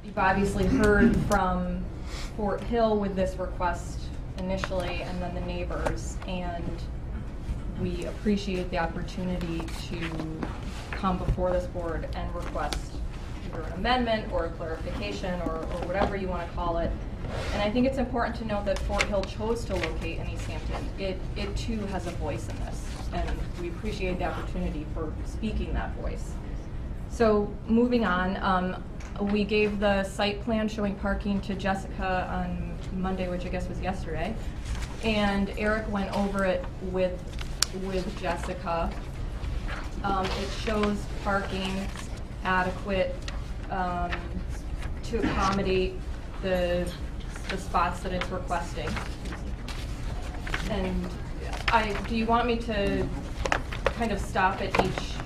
you've obviously heard from Fort Hill with this request initially, and then the neighbors, and we appreciate the opportunity to come before this board and request either an amendment or a clarification or whatever you want to call it. And I think it's important to note that Fort Hill chose to locate in East Hampton. It too has a voice in this, and we appreciate the opportunity for speaking that voice. So moving on, we gave the site plan showing parking to Jessica on Monday, which I guess was yesterday, and Eric went over it with Jessica. It shows parking adequate to accommodate the spots that it's requesting. And do you want me to kind of stop at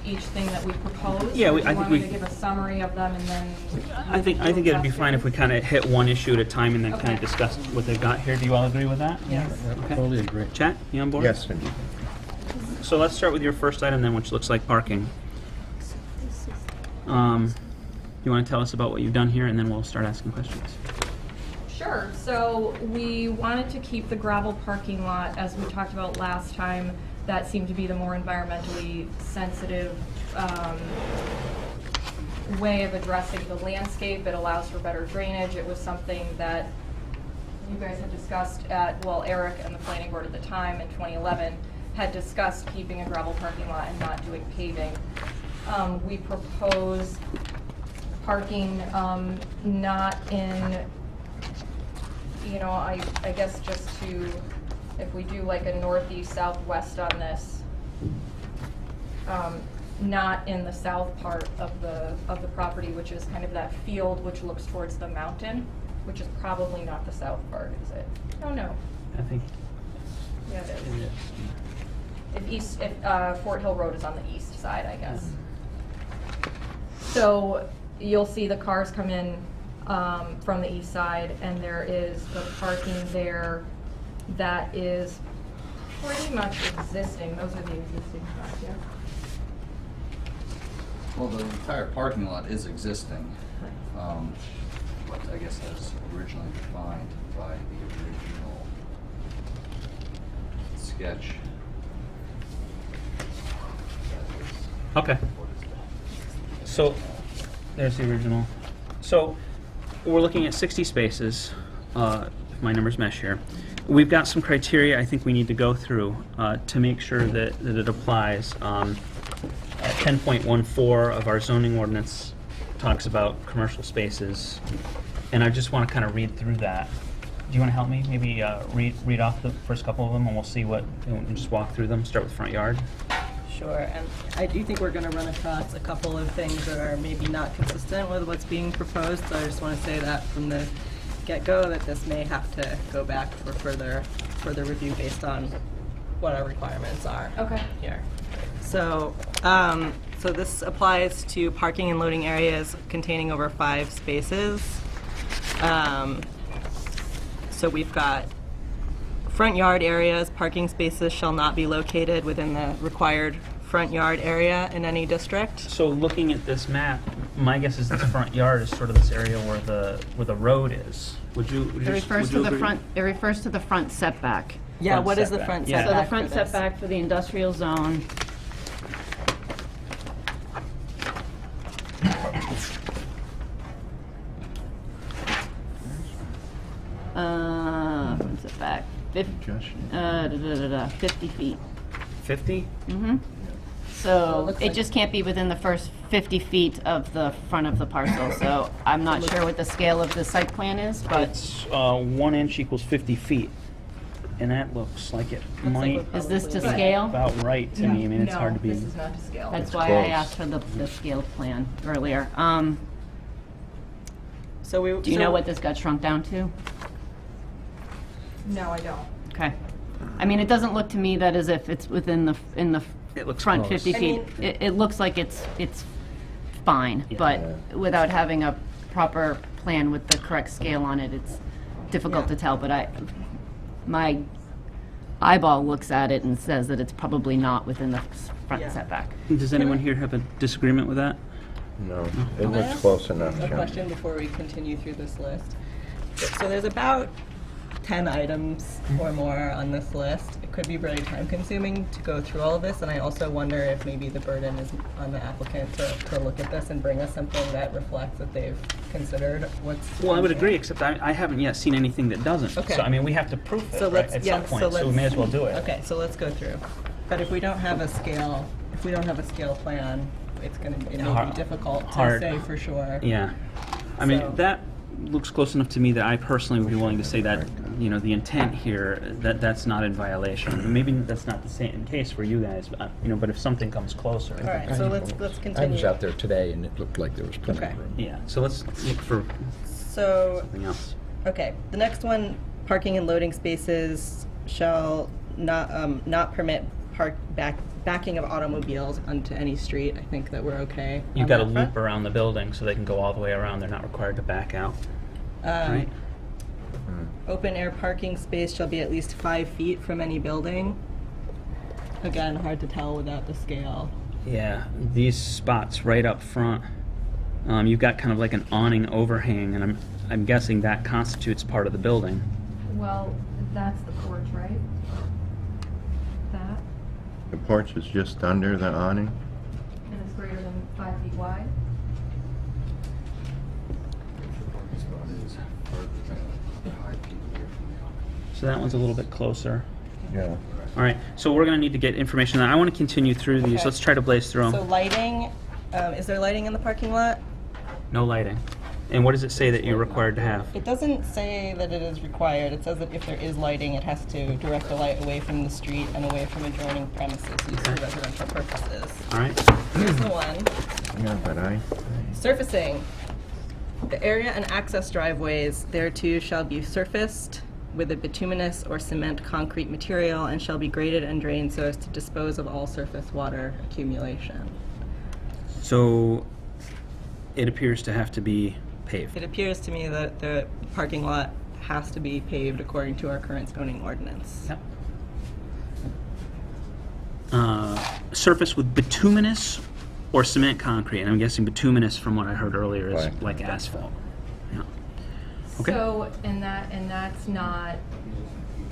each thing that we propose? Yeah, or do you I want think me to give a summary of them and then? I think it'd be fine if we kind of hit one issue at a time and then kind of discuss what they've got here. Do you all agree with that? Yes. Okay. Totally agree. Chat, you on board? Yes. So let's start with your first item then, which looks like parking. You want to tell us about what you've done here, and then we'll start asking questions. Sure. So we wanted to keep the gravel parking lot, as we talked about last time. That seemed to be the more environmentally sensitive way of addressing the landscape. It allows for better drainage. It was something that you guys had discussed at, well, Eric and the planning board at the time in 2011 had discussed keeping a gravel parking lot and not doing paving. We propose parking not in, you know, I guess just to, if we do like a northeast southwest on this, not in the south part of the property, which is kind of that field which looks towards the mountain, which is probably not the south part, is it? Oh no. I think Yeah, it is. If Fort Hill Road is on the east side, I guess. So you'll see the cars come in from the east side, and there is the parking there that is pretty much existing. Those are the existing spots, yeah. Well, the entire parking lot is existing, but I guess as originally defined by the original sketch. Okay. So, there's the original. So, we're looking at 60 spaces, if my numbers mesh here. We've got some criteria I think we need to go through to make sure that it applies. 10.14 of our zoning ordinance talks about commercial spaces, and I just want to kind of read through that. Do you want to help me? Maybe read off the first couple of them, and we'll see what, and just walk through them. Start with front yard. Sure, and I do think we're going to run across a couple of things that are maybe not consistent with what's being proposed, so I just want to say that from the get-go that this may have to go back for further review based on what our requirements are. Okay. Here. So, so this applies to parking and loading areas containing over 5 spaces. So we've got front yard areas, parking spaces shall not be located within the required front yard area in any district. So looking at this map, my guess is this front yard is sort of this area where the road is. Would you It refers to the agree? front. It refers to the front setback. Yeah, Front what is the setback. front Yeah. setback? So the front for this? setback for the industrial zone. Front setback. 50 feet. 50? Mm-hmm. So it So looks it like- just can't be within the first 50 feet of the front of the parcel. So I'm not sure what the scale of the site plan is, but It's 1 inch equals 50 feet, and that looks like it Looks like might we're is this to probably- scale? about right to me. I mean, it's No, hard to be. this is not to scale. That's why I close. asked for the scaled plan earlier. So we. Do you know what this got shrunk down to? No, I don't. Okay. I mean, it doesn't look to me that as if it's within the, in the It looks front close. 50 I feet. mean- It looks like it's fine, Yeah. but without having a proper plan with the correct scale on it, it's difficult Yeah. to tell, but my eyeball looks at it and says that it's probably not within the front Yeah. setback. Does anyone here have a disagreement with that? No, it Can I looks ask close enough, a John. question before we continue through this list? So there's about 10 items or more on this list. It could be very time consuming to go through all of this, and I also wonder if maybe the burden is on the applicant to look at this and bring us something that reflects that they've considered what's. Well, I would in agree, here. except I haven't yet seen anything that doesn't. Okay. So, I mean, we have to proof it, So right, let's, at yeah, some point, so so we may as well do it. Okay, so let's go through. But if we don't have a scale, plan, it may Hard- be difficult to hard. say for sure. Yeah. I mean, So- that looks close enough to me that I personally would be willing to say that, you know, the intent here, that's not in violation. Maybe that's not the same case for you guys, but, you know, but if something comes closer. All right, so let's I continue. was out there today and it looked like there was plenty Okay. of room. Yeah, so let's look for So, something else. okay, the next one, parking and loading spaces shall not permit backing of automobiles onto any street. I think that we're okay. You've on got a that front. loop around the building so they can go all the way around. They're not required to back out, right? Open air parking space shall be at least 5 feet from any building. Again, hard to tell without the scale. Yeah, these spots right up front, you've got kind of like an awning overhang, and I'm guessing that constitutes part of the building. Well, that's the porch, right? That, The porch is just under the awning? and it's greater than 5 feet wide? Spot is further than 5 feet away from the awning. So that one's a little bit closer. Yeah. All right, so we're going to need to get information. I want to continue through these. Okay. Let's try to blaze through So them. lighting, is there lighting in the parking lot? No lighting. And what does it say that you're required to have? It doesn't say that it is required. It says that if there is lighting, it has to direct the light away from the street and away from adjoining premises used for residential purposes. All right. Here's the one. Yeah, but Surfacing. The area and access driveways thereto shall be surfaced with a bituminous or cement concrete material and shall be graded and drained so as to dispose of all surface water accumulation. So it appears to have to be It paved. appears to me that the parking lot has to be paved according to our current zoning ordinance. Yep. Surface with bituminous or cement concrete. And I'm guessing bituminous, from what I heard earlier, is Right. like asphalt. Yeah. Okay. So, and that's not,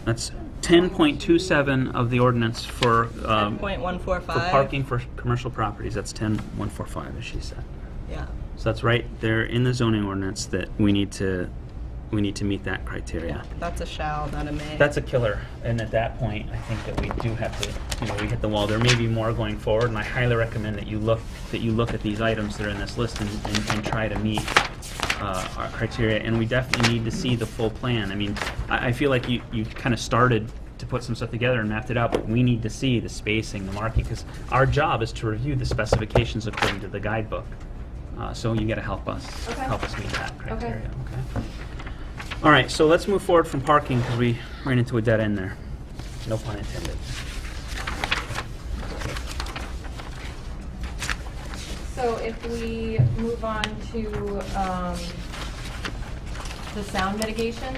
That's 10.27 of the ordinance for 10.145. for parking for commercial properties. That's 10.145, as she said. Yeah. So that's right there in the zoning ordinance that we need to meet that criteria. That's a shall, not a may. That's a killer, and at that point, I think that we do have to, we hit the wall. There may be more going forward, and I highly recommend that you look at these items that are in this list and try to meet our criteria. And we definitely need to see the full plan. I mean, I feel like you kind of started to put some stuff together and mapped it out, but we need to see the spacing, the marking, because our job is to review the specifications according to the guidebook. So you got to help us meet that criteria. Okay. All right, so let's move forward from parking because we ran into a dead end there. No pun intended. so if we move on to the sound mitigation.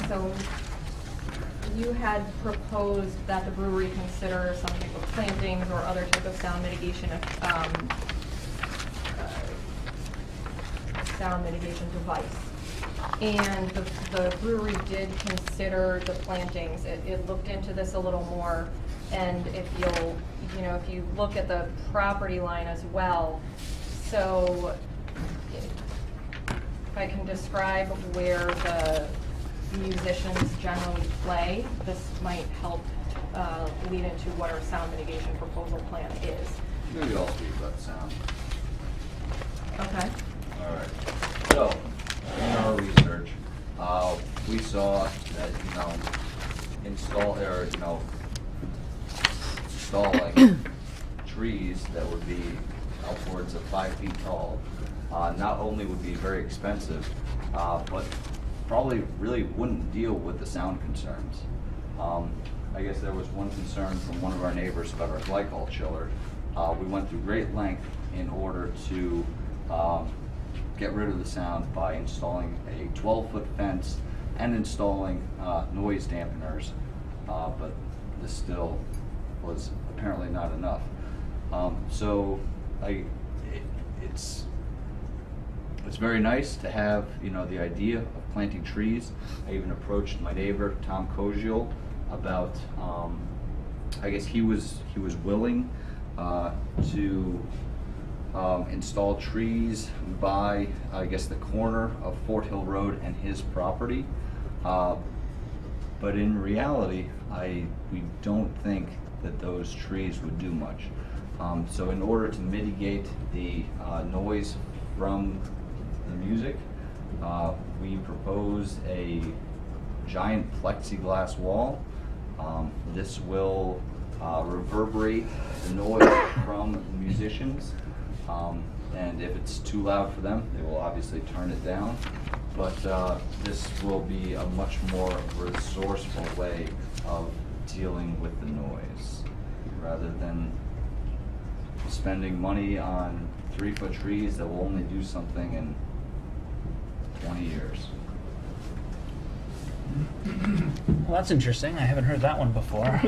So you had proposed that the brewery consider some type of plantings or other type of sound mitigation device. And the brewery did consider the plantings. It looked into this a little more, and if you look at the property line as well, so if I can describe where the musicians generally play, this might help lead into what our sound mitigation proposal plan is. Maybe I'll speak about the sound. Okay. All right. So, in our research, we saw that, installing trees that would be upwards of 5 feet tall, not only would be very expensive, but probably really wouldn't deal with the sound concerns. I guess there was one concern from one of our neighbors about our glycol chiller. We went through great length in order to get rid of the sound by installing a 12-foot fence and installing noise dampeners, but this still was apparently not enough. So it's very nice to have, you know, the idea of planting trees. I even approached my neighbor, Tom Koziel, about, I guess he was willing to install trees by, I guess, the corner of Fort Hill Road and his property. But in reality, we don't think that those trees would do much. So in order to mitigate the noise from the music, we propose a giant plexiglass wall. This will reverberate the noise from the musicians, and if it's too loud for them, they will obviously turn it down. But this will be a much more resourceful way of dealing with the noise, rather than spending money on 3-foot trees that will only do something in 20 years. Well, that's interesting. I haven't heard that one before.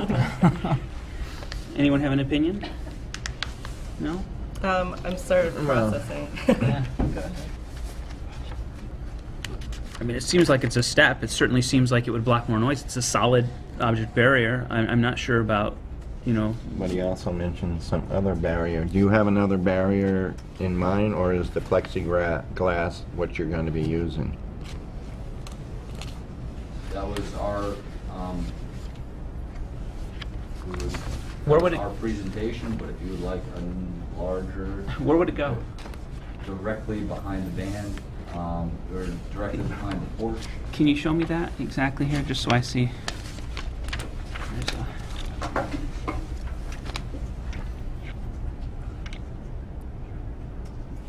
Anyone have an opinion? No? I'm started processing. Yeah. I mean, it seems like it's a step. It certainly seems like it would block more noise. It's a solid object barrier. I'm not sure about, you know. But he also mentioned some other barrier. Do you have another barrier in mind, or is the plexiglass what you're going to be using? That was our Where would it- our presentation, but if you would like a larger, Where would it go? directly behind the band, or directly behind the porch. Can you show me that exactly here, just so I see? There's a...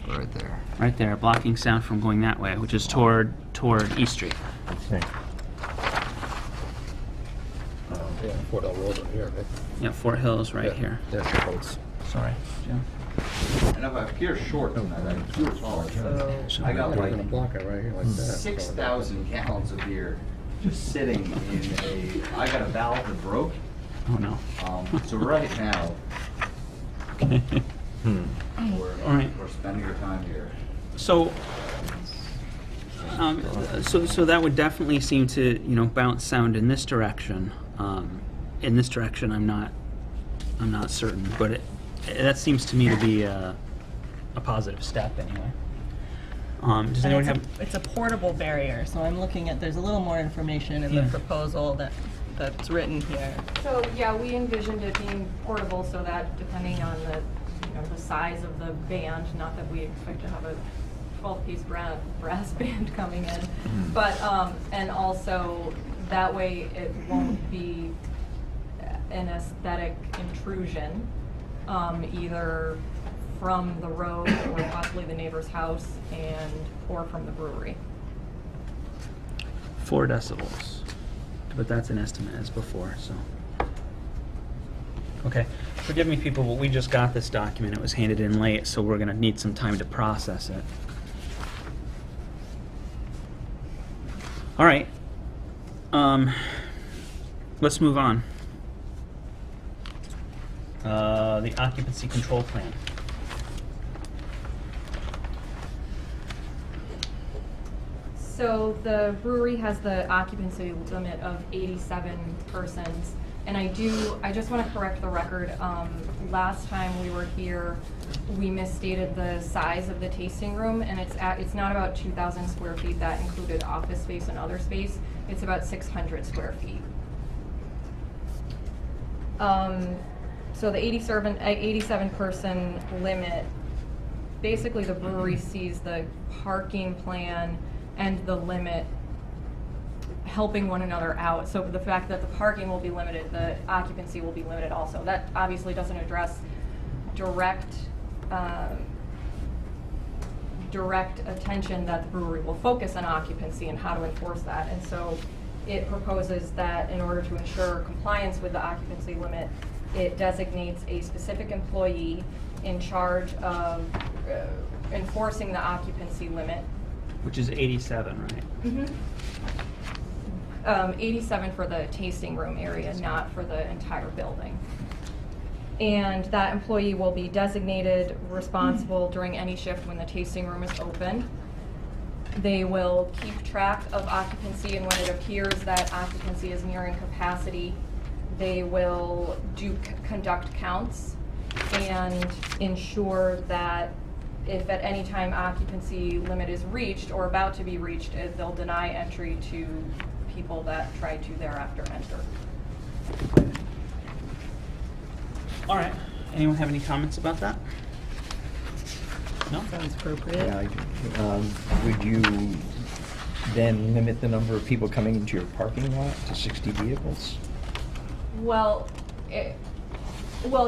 Right there. Right there, blocking sound from going that way, which is toward East Street. Okay. Yeah, Fort Hill Road in here, right? Yeah, Fort Hill's right Yeah. here. Yeah, boats. Sorry, Jim. And if I appear short tonight, I'm too tall. So I got They're like gonna block it right here like that. 6,000 gallons of beer just sitting in a. I got a valve that broke. Oh no. So right now, Okay. All right. we're spending our time here. So, so that would definitely seem to, you know, bounce sound in this direction. In this direction, I'm not certain, but that seems to me to be a positive step anyway. Does anyone have? It's a portable barrier, so I'm looking at, there's a little more information in the Yeah. proposal that's written here. So, yeah, we envisioned it being portable so that depending on the, you know, the size of the band, not that we expect to have a 12-piece brass band coming in, but, and also that way it won't be an aesthetic intrusion, either from the road or possibly the neighbor's house or from the brewery. 4 decibels, but that's an estimate as before, so. Okay, forgive me people, but we just got this document. It was handed in late, so we're gonna need some time to process it. All right, let's move on. The occupancy control plan. So the brewery has the occupancy limit of 87 persons. And I just want to correct the record. Last time we were here, we misstated the size of the tasting room, and it's not about 2,000 square feet. That included office space and other space. It's about 600 square feet. So the 87 person limit, basically the brewery sees the parking plan and the limit helping one another out. So the fact that the parking will be limited, the occupancy will be limited also. That obviously doesn't address direct attention that the brewery will focus on occupancy and how to enforce that. And so it proposes that in order to ensure compliance with the occupancy limit, it designates a specific employee in charge of enforcing the occupancy limit. Which is 87, right? 87 for the tasting room area, not for the entire building. And that employee will be designated responsible during any shift when the tasting room is open. They will keep track of occupancy, and when it appears that occupancy is nearing capacity, they will conduct counts and ensure that if at any time occupancy limit is reached or about to be reached, they'll deny entry to people that try to thereafter enter. All right. Anyone have any comments about that? No? Sounds appropriate. Yeah, would you then limit the number of people coming into your parking lot to 60 vehicles? Well,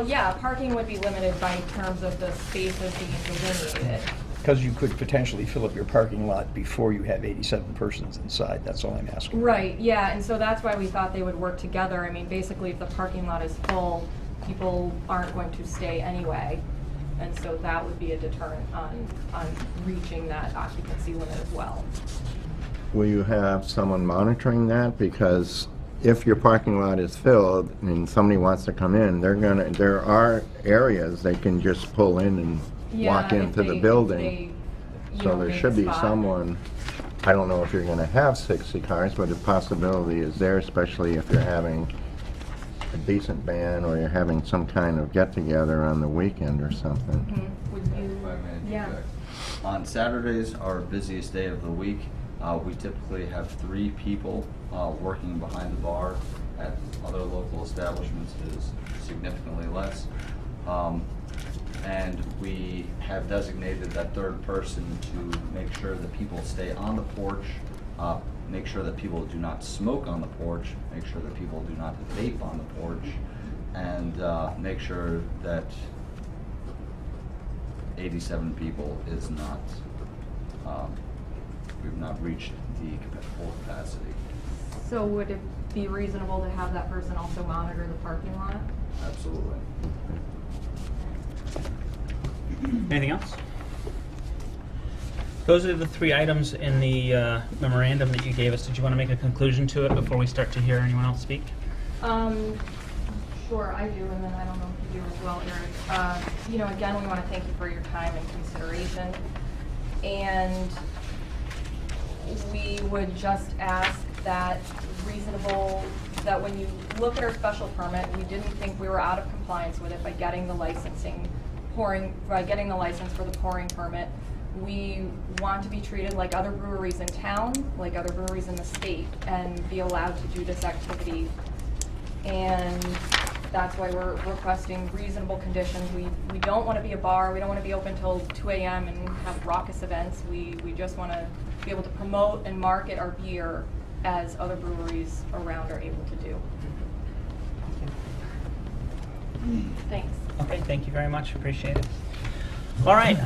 yeah, parking would be limited by terms of the spaces being delineated. Because you could potentially fill up your parking lot before you have 87 persons inside, that's all I'm asking. Right, yeah, and so that's why we thought they would work together. I mean, basically, if the parking lot is full, people aren't going to stay anyway. And so that would be a deterrent on reaching that occupancy limit as well. Will you have someone monitoring that? Because if your parking lot is filled and somebody wants to come in, there are areas they can just pull in and walk Yeah, into if the they- building. if they, So there make a should be spot. someone, I don't know if you're gonna have 60 cars, but the possibility is there, especially if you're having a decent band or you're having some kind of get-together on the weekend or something. Would you, If I may yeah. interject. On Saturdays, our busiest day of the week, we typically have 3 people working behind the bar. At other local establishments, it is significantly less. And we have designated that third person to make sure that people stay on the porch, make sure that people do not smoke on the porch, make sure that people do not vape on the porch, and make sure that 87 people is not, we've not reached the full capacity. So would it be reasonable to have that person also monitor the parking lot? Absolutely. Anything else? Those are the 3 items in the memorandum that you gave us. Did you want to make a conclusion to it before we start to hear anyone else speak? Sure, I do, and then I don't know if you do as well, Eric. You know, again, we want to thank you for your time and consideration. And we would just ask that that when you look at our special permit, we didn't think we were out of compliance with it by getting the license for the pouring permit. We want to be treated like other breweries in town, like other breweries in the state, and be allowed to do this activity. And that's why we're requesting reasonable conditions. We don't want to be a bar. We don't want to be open till 2 a.m. and have raucous events. We just want to be able to promote and market our beer as other breweries around are able to do. Thanks. Okay, thank you very much. Appreciate it. All right.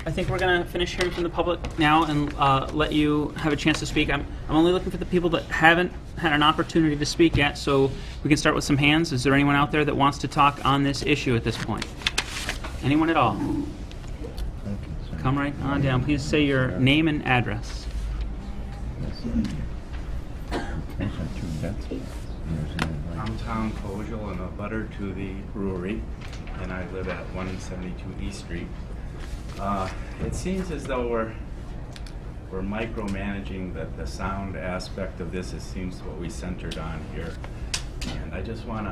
I think we're going to finish hearing from the public now and let you have a chance to speak. I'm only looking for the people that haven't had an opportunity to speak yet, so we can start with some hands. Is there anyone out there that wants to talk on this issue at this point? Anyone at all? Come right on down. Please say your name and address. I'm Tom Kojal, I'm a butter to the brewery, and I live at 172 East Street. It seems as though we're micromanaging the sound aspect of this. It seems what we centered on here. And I just want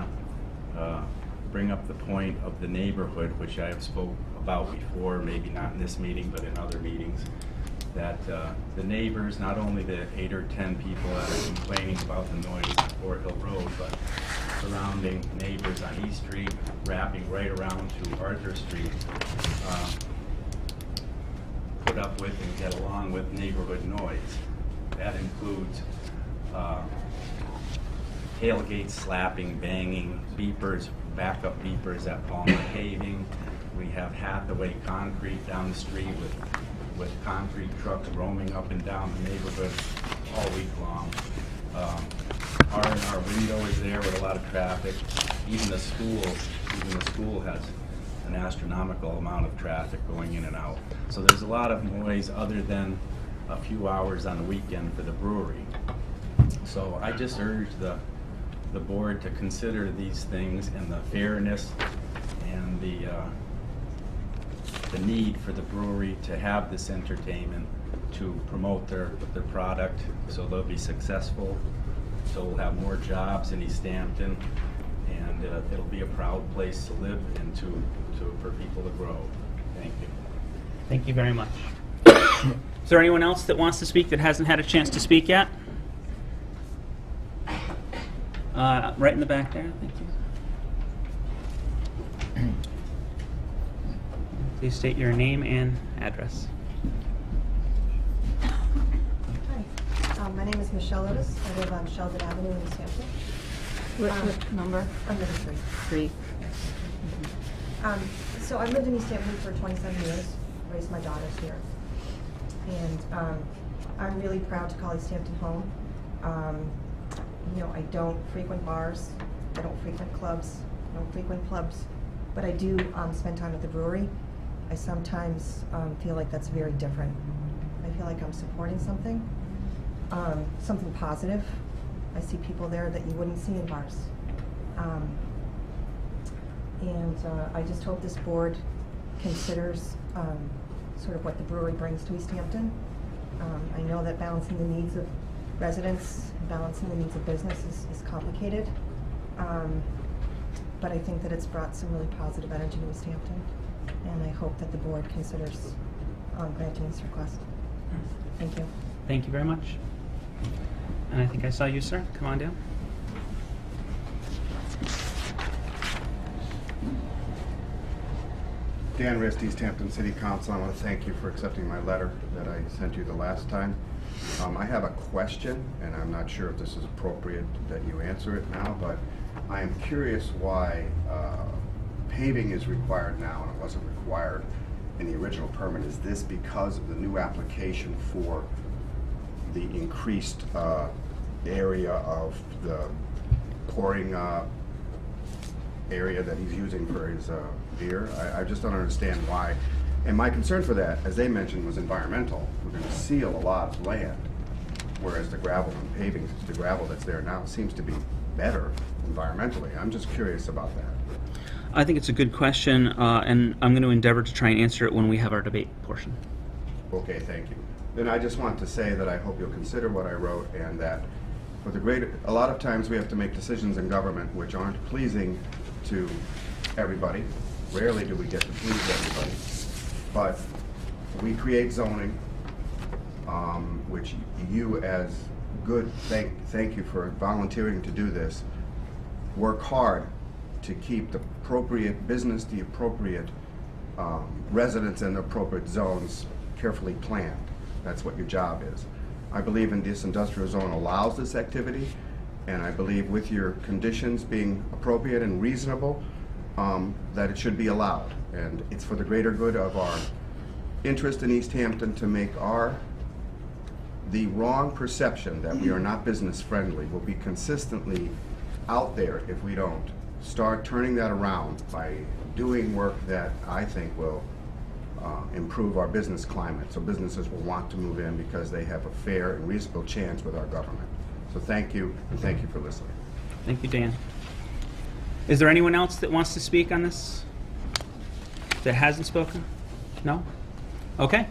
to bring up the point of the neighborhood, which I have spoke about before, maybe not in this meeting, but in other meetings, that the neighbors, not only the 8 or 10 people that are complaining about the noise on Fort Hill Road, but surrounding neighbors on East Street, wrapping right around to Arthur Street, put up with and get along with neighborhood noise. That includes tailgate slapping, banging, beepers, backup beepers at Palmer Paving. We have Hathaway Concrete down the street with concrete trucks roaming up and down the neighborhood all week long. Our window is there with a lot of traffic. Even the school has an astronomical amount of traffic going in and out. So there's a lot of noise other than a few hours on the weekend for the brewery. So I just urge the the board to consider these things and the fairness and the need for the brewery to have this entertainment to promote their product so they'll be successful, so we'll have more jobs in East Hampton, and it'll be a proud place to live and for people to grow. Thank you. Thank you very much. Is there anyone else that wants to speak that hasn't had a chance to speak yet? Right in the back there, thank you. Please state your name and address. Hi, my name is Michelle Otis. I live on Sheldon Avenue in East Hampton. What number? I'm number 3. 3. So I've lived in East Hampton for 27 years, raised my daughters here. And I'm really proud to call East Hampton home. You know, I don't frequent bars, I don't frequent clubs, I don't frequent pubs, but I do spend time at the brewery. I sometimes feel like that's very different. I feel like I'm supporting something positive. I see people there that you wouldn't see in bars. And I just hope this board considers sort of what the brewery brings to East Hampton. I know that balancing the needs of residents, balancing the needs of business is complicated. But I think that it's brought some really positive energy to East Hampton. And I hope that the board considers granting this request. Thank you. Thank you very much. And I think I saw you, sir. Come on down. Dan Rist, East Hampton City Council. I want to thank you for accepting my letter that I sent you the last time. I have a question, and I'm not sure if this is appropriate that you answer it now, but I am curious why paving is required now and it wasn't required in the original permit. Is this because of the new application for the increased area of the pouring area that he's using for his beer? I just don't understand why. And my concern for that, as they mentioned, was environmental. We're going to seal a lot of land, whereas the gravel and paving, the gravel that's there now seems to be better environmentally. I'm just curious about that. I think it's a good question, and I'm going to endeavor to try and answer it when we have our debate portion. Okay, thank you. Then I just want to say that I hope you'll consider what I wrote, and that for a lot of times we have to make decisions in government which aren't pleasing to everybody. Rarely do we get to please everybody. But we create zoning, which you as good, thank you for volunteering to do this, work hard to keep the appropriate business, the appropriate residents in the appropriate zones carefully planned. That's what your job is. I believe in this industrial zone allows this activity, and I believe with your conditions being appropriate and reasonable, that it should be allowed. And it's for the greater good of our interest in East Hampton to make the wrong perception that we are not business friendly will be consistently out there if we don't start turning that around by doing work that I think will improve our business climate, so businesses will want to move in because they have a fair and reasonable chance with our government. So thank you, and thank you for listening. Thank you, Dan. Is there anyone else that wants to speak on this that hasn't spoken? No? Okay.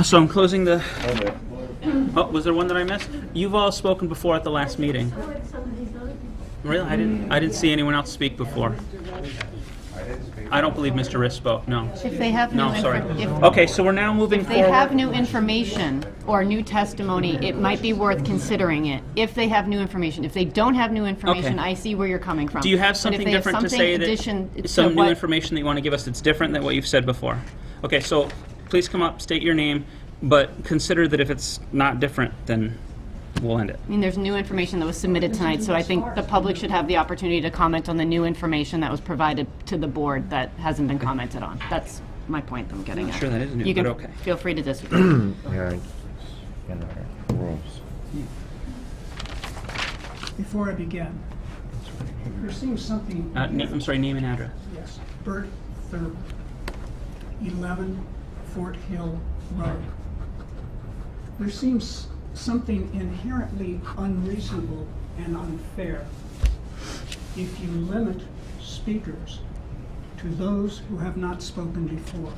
So I'm closing the... Oh, was there one that I missed? You've all spoken before at the last meeting. Really? I didn't see anyone else speak before. I don't believe Mr. Riss spoke, no. If they have No, sorry. Okay, so we're now moving If forward. they have new information or new testimony, it might be worth considering it. If they have new information. If they don't have new information, Okay. I see where you're coming from. Do you have But if something they have different to something say addition that, to some new what- information that you want to give us that's different than what you've said before? Okay, so please come up, state your name, but consider that if it's not different, then we'll end it. I mean, there's new information that was submitted tonight, so I think the public should have the opportunity to comment on the new information that was provided to the board that hasn't been commented on. That's my point I'm getting Not at. sure that is new, You can but okay. feel free to disagree. Yeah, it's in our rules. Before I begin, there seems something... I'm sorry, name and address. Yes, Bert Thurber, 11 Fort Hill Road. There seems something inherently unreasonable and unfair if you limit speakers to those who have not spoken before.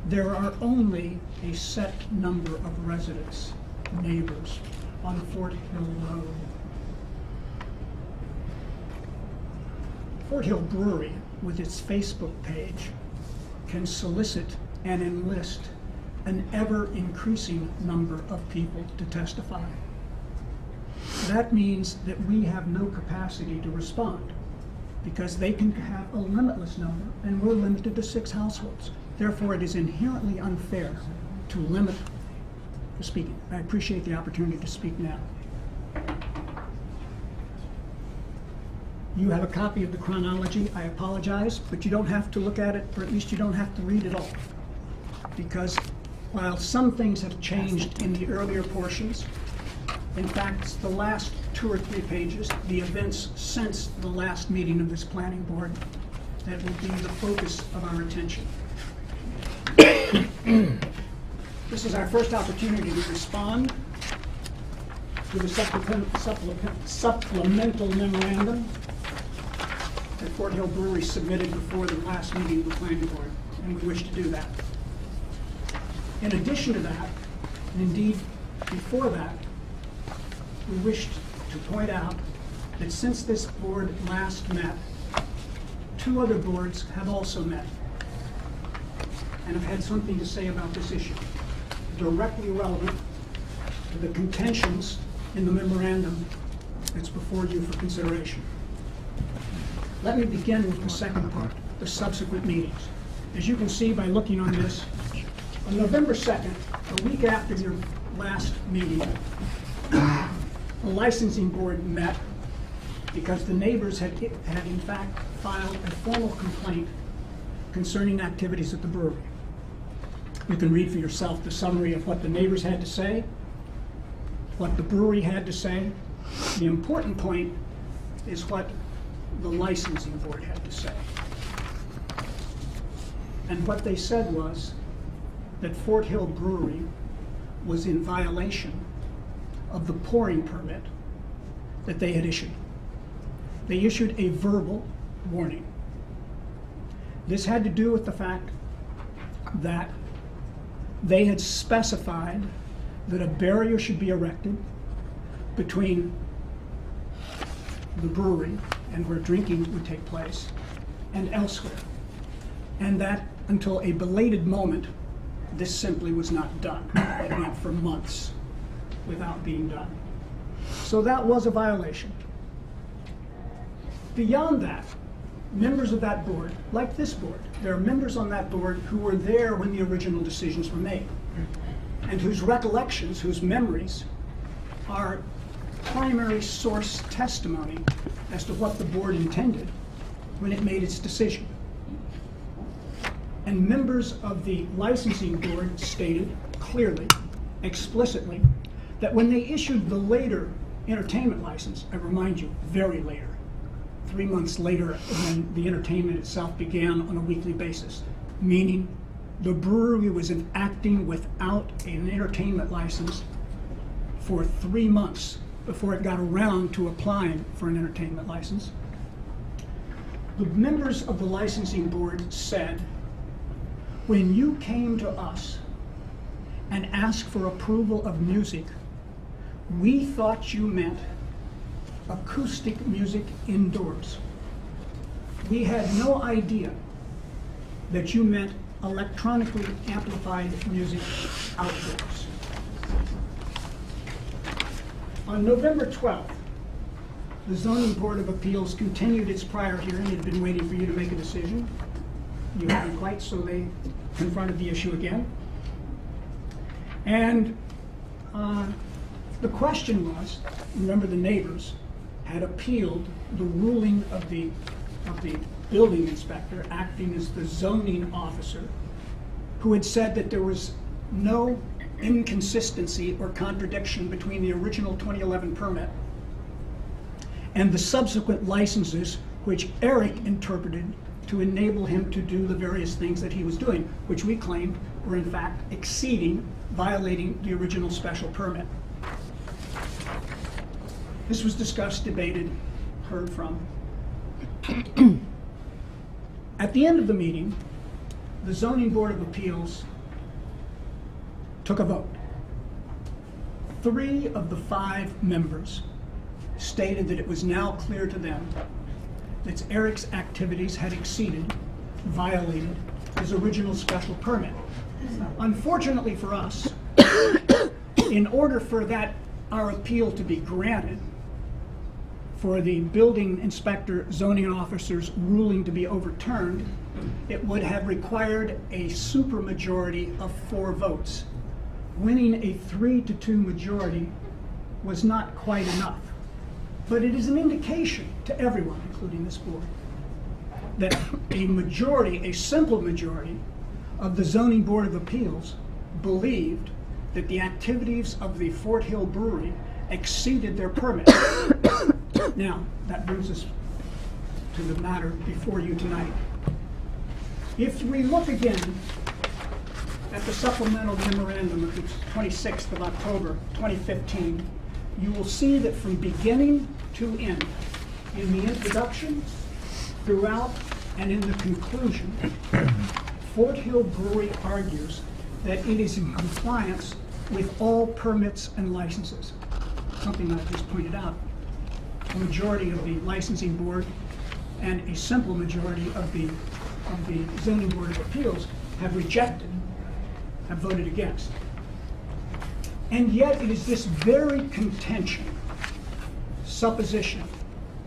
There are only a set number of residents, neighbors, on Fort Hill Road. Fort Hill Brewery, with its Facebook page, can solicit and enlist an ever-increasing number of people to testify. That means that we have no capacity to respond, because they can have a limitless number, and we're limited to 6 households. Therefore, it is inherently unfair to limit the speaking. I appreciate the opportunity to speak now. You have a copy of the chronology. I apologize, but you don't have to look at it, or at least you don't have to read it all. Because while some things have changed in the earlier portions, in fact, it's the last 2 or 3 pages, the events since the last meeting of this planning board, that will be the focus of our attention. This is our first opportunity to respond to the supplemental memorandum that Fort Hill Brewery submitted before the last meeting of the planning board, and we wish to do that. In addition to that, and indeed before that, we wished to point out that since this board last met, 2 other boards have also met and have had something to say about this issue, directly relevant to the contentions in the memorandum that's before you for consideration. Let me begin with the second part, the subsequent meetings. As you can see by looking on this, on November 2nd, a week after your last meeting, the licensing board met because the neighbors had in fact filed a formal complaint concerning activities at the brewery. You can read for yourself the summary of what the neighbors had to say, what the brewery had to say. The important point is what the licensing board had to say. And what they said was that Fort Hill Brewery was in violation of the pouring permit that they had issued. They issued a verbal warning. This had to do with the fact that they had specified that a barrier should be erected between the brewery and where drinking would take place and elsewhere. And that until a belated moment, this simply was not done. It went for months without being done. So that was a violation. Beyond that, members of that board, like this board, there are members on that board who were there when the original decisions were made, and whose recollections, whose memories, are primary source testimony as to what the board intended when it made its decision. And members of the licensing board stated clearly, explicitly, that when they issued the later entertainment license, I remind you, very later, 3 months later when the entertainment itself began on a weekly basis, meaning the brewery was acting without an entertainment license for 3 months before it got around to applying for an entertainment license. The members of the licensing board said, when you came to us and asked for approval of music, we thought you meant acoustic music indoors. We had no idea that you meant electronically amplified music outdoors. On November 12th, the Zoning Board of Appeals continued its prior hearing. It had been waiting for you to make a decision. You hadn't quite, so they confronted the issue again. And the question was, remember the neighbors had appealed the ruling of the building inspector acting as the zoning officer, who had said that there was no inconsistency or contradiction between the original 2011 permit and the subsequent licenses which Eric interpreted to enable him to do the various things that he was doing, which we claimed were in fact violating the original special permit. This was discussed, debated, heard from. At the end of the meeting, the Zoning Board of Appeals took a vote. 3 of the 5 members stated that it was now clear to them that Eric's activities had violated his original special permit. Unfortunately for us, in order for our appeal to be granted, for the building inspector, zoning officer's ruling to be overturned, it would have required a supermajority of 4 votes. Winning a 3-2 majority was not quite enough. But it is an indication to everyone, including this board, that a simple majority of the Zoning Board of Appeals believed that the activities of the Fort Hill Brewery exceeded their permit. Now, that brings us to the matter before you tonight. If we look again at the supplemental memorandum of the 26th of October 2015, you will see that from beginning to end, in the introduction, throughout, and in the conclusion, Fort Hill Brewery argues that it is in compliance with all permits and licenses. Something I just pointed out. A majority of the licensing board and a simple majority of the Zoning Board of Appeals have rejected, have voted against. And yet it is this very contention, supposition,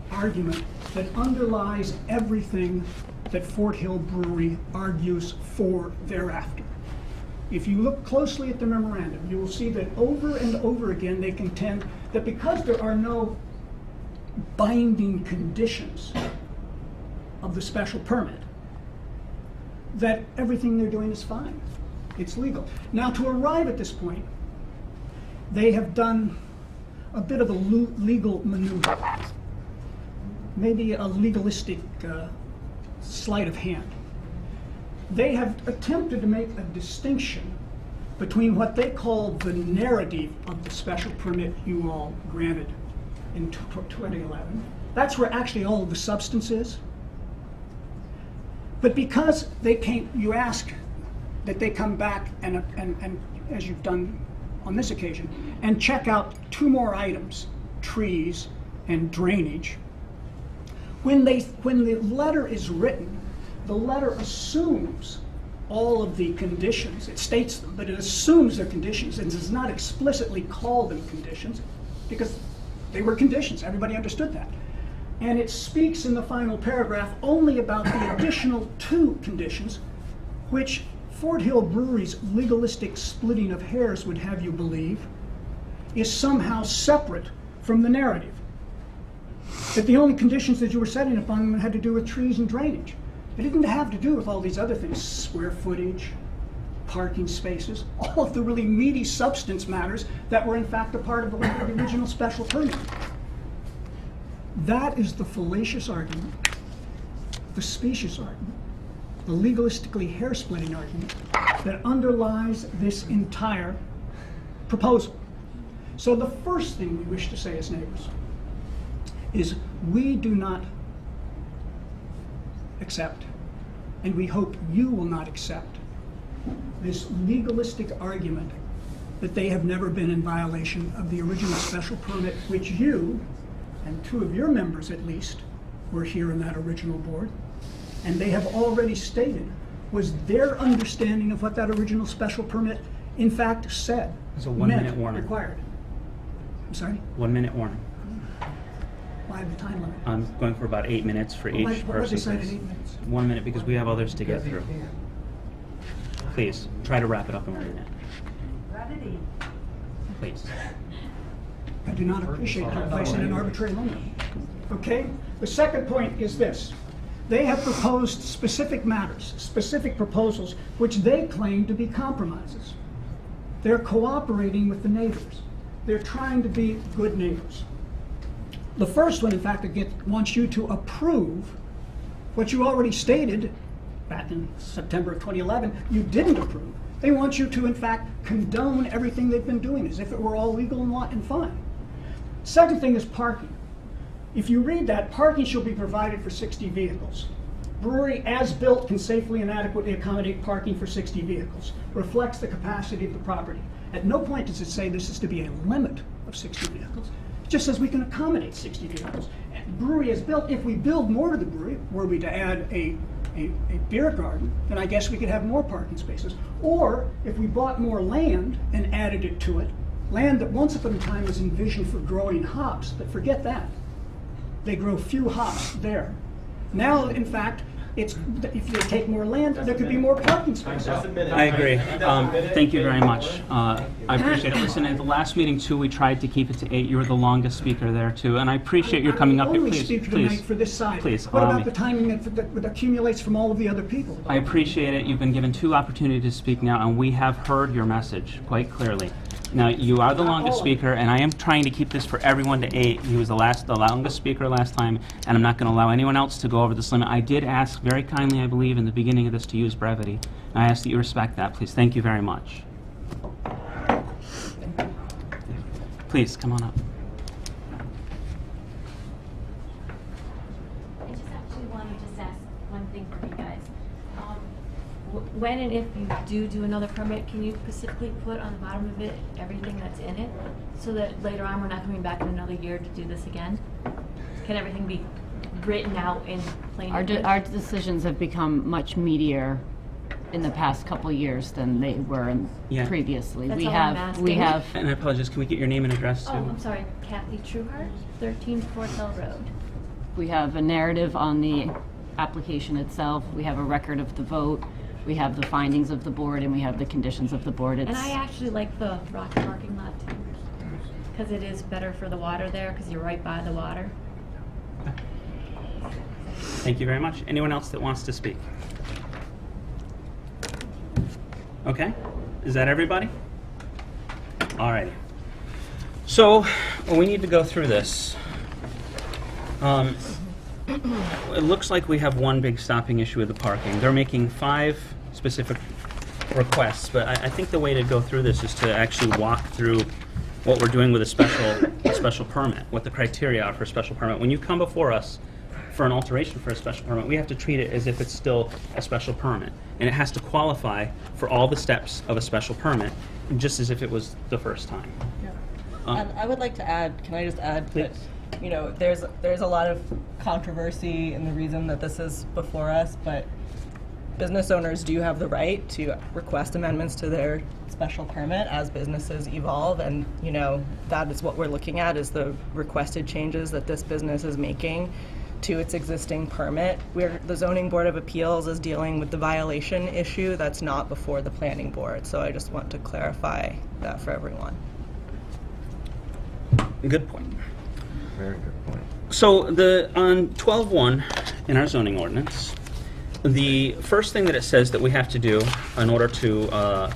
argument that underlies everything that Fort Hill Brewery argues for thereafter. If you look closely at the memorandum, you will see that over and over again they contend that because there are no binding conditions of the special permit, that everything they're doing is fine. It's legal. Now, to arrive at this point, they have done a bit of a legal maneuver, maybe a legalistic sleight of hand. They have attempted to make a distinction between what they call the narrative of the special permit you all granted in 2011. That's where actually all of the substance is. But because they came, you ask that they come back and as you've done on this occasion, and check out 2 more items, trees and drainage. When the letter is written, the letter assumes all of the conditions. It states them, but it assumes they're conditions and does not explicitly call them conditions because they were conditions. Everybody understood that. And it speaks in the final paragraph only about the additional 2 conditions, which Fort Hill Brewery's legalistic splitting of hairs would have you believe is somehow separate from the narrative. That the only conditions that you were setting upon had to do with trees and drainage. It didn't have to do with all these other things, square footage, parking spaces, all of the really meaty substance matters that were in fact a part of the original special permit. That is the fallacious argument, the specious argument, the legalistically hair-splitting argument that underlies this entire proposal. So the first thing we wish to say as neighbors is we do not accept, and we hope you will not accept, this legalistic argument that they have never been in violation of the original special permit, which you, and 2 of your members at least, were here in that original board, and they have already stated was their understanding of what that original special permit in fact said. It's a 1-minute warning. Required. I'm sorry? 1-minute warning. Why the time limit? I'm going for about 8 minutes for each Why did they person. say please. 8 minutes? 1 minute because we have others to get through. Please, try to wrap it up in 1 minute. Please. I do not appreciate you placing an arbitrary limit. Okay? The second point is this. They have proposed specific matters, specific proposals, which they claim to be compromises. They're cooperating with the neighbors. They're trying to be good neighbors. The first one, in fact, wants you to approve what you already stated back in September of 2011 you didn't approve. They want you to, in fact, condone everything they've been doing as if it were all legal and fine. Second thing is parking. If you read that, parking shall be provided for 60 vehicles. Brewery as built can safely and adequately accommodate parking for 60 vehicles. Reflects the capacity of the property. At no point does it say this is to be a limit of 60 vehicles. It just says we can accommodate 60 vehicles. And brewery as built, if we build more to the brewery, were we to add a beer garden, then I guess we could have more parking spaces. Or if we bought more land and added it to it, land that once upon a time was envisioned for growing hops, but forget that. They grow few hops there. Now, in fact, if they take more land, there could be more parking spaces. I agree. Thank you very much. I appreciate it. Listen, at the last meeting too, we tried to keep it to 8. You were the longest speaker there too, and I appreciate your coming up here. I'm the Please, only speaker tonight please, for this side. please. What allow about me. the timing that accumulates from all of the other people? I appreciate it. You've been given 2 opportunities to speak now, and we have heard your message quite clearly. Now, you are the longest speaker, and I am trying to keep this for everyone to 8. He was the longest speaker last time, and I'm not going to allow anyone else to go over this limit. I did ask very kindly, I believe, in the beginning of this to use brevity. And I ask that you respect that, please. Thank you very much. Please, come on up. I just actually want to just ask one thing from you guys. When and if you do another permit, can you specifically put on the bottom of it everything that's in it, so that later on we're not coming back in another year to do this again? Can everything be written out in plain English? Our decisions have become much meatier in the past couple years than they were Yeah. previously. That's we all have I'm we asking. have And I apologize, can we get your name and address too? Oh, I'm sorry, Kathy Trueheart, 13 Fort Hill Road. we have a narrative on the application itself. We have a record of the vote. We have the findings of the board, and we have the conditions of the board. And I actually like the rock parking lot too, because it is better for the water there, because you're right by the water. Thank you very much. Anyone else that wants to speak? Okay, is that everybody? All right. So we need to go through this. It looks like we have one big stopping issue with the parking. They're making 5 specific requests, but I think the way to go through this is to actually walk through what we're doing with a special permit, what the criteria are for a special permit. When you come before us for an alteration for a special permit, we have to treat it as if it's still a special permit, and it has to qualify for all the steps of a special permit, just as if it was the first time. And I would like to add, can I just add that, you know, there's a lot of controversy in the reason that this is before us, but business owners do have the right to request amendments to their special permit as businesses evolve, and, you know, that is what we're looking at, is the requested changes that this business is making to its existing permit. Where the Zoning Board of Appeals is dealing with the violation issue that's not before the Planning Board. So I just want to clarify that for everyone. Good point. Very good point. So on 12.1 in our zoning ordinance, the first thing that it says that we have to do in order to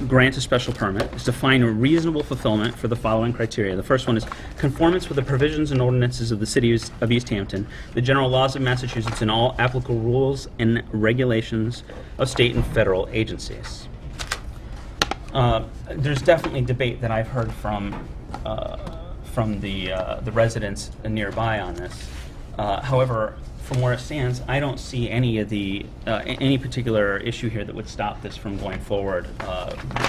grant a special permit is to find a reasonable fulfillment for the following criteria. The first one is conformance with the provisions and ordinances of the City of East Hampton, the general laws of Massachusetts, and all applicable rules and regulations of state and federal agencies. There's definitely debate that I've heard from the residents nearby on this. However, from where it stands, I don't see any of the any particular issue here that would stop this from going forward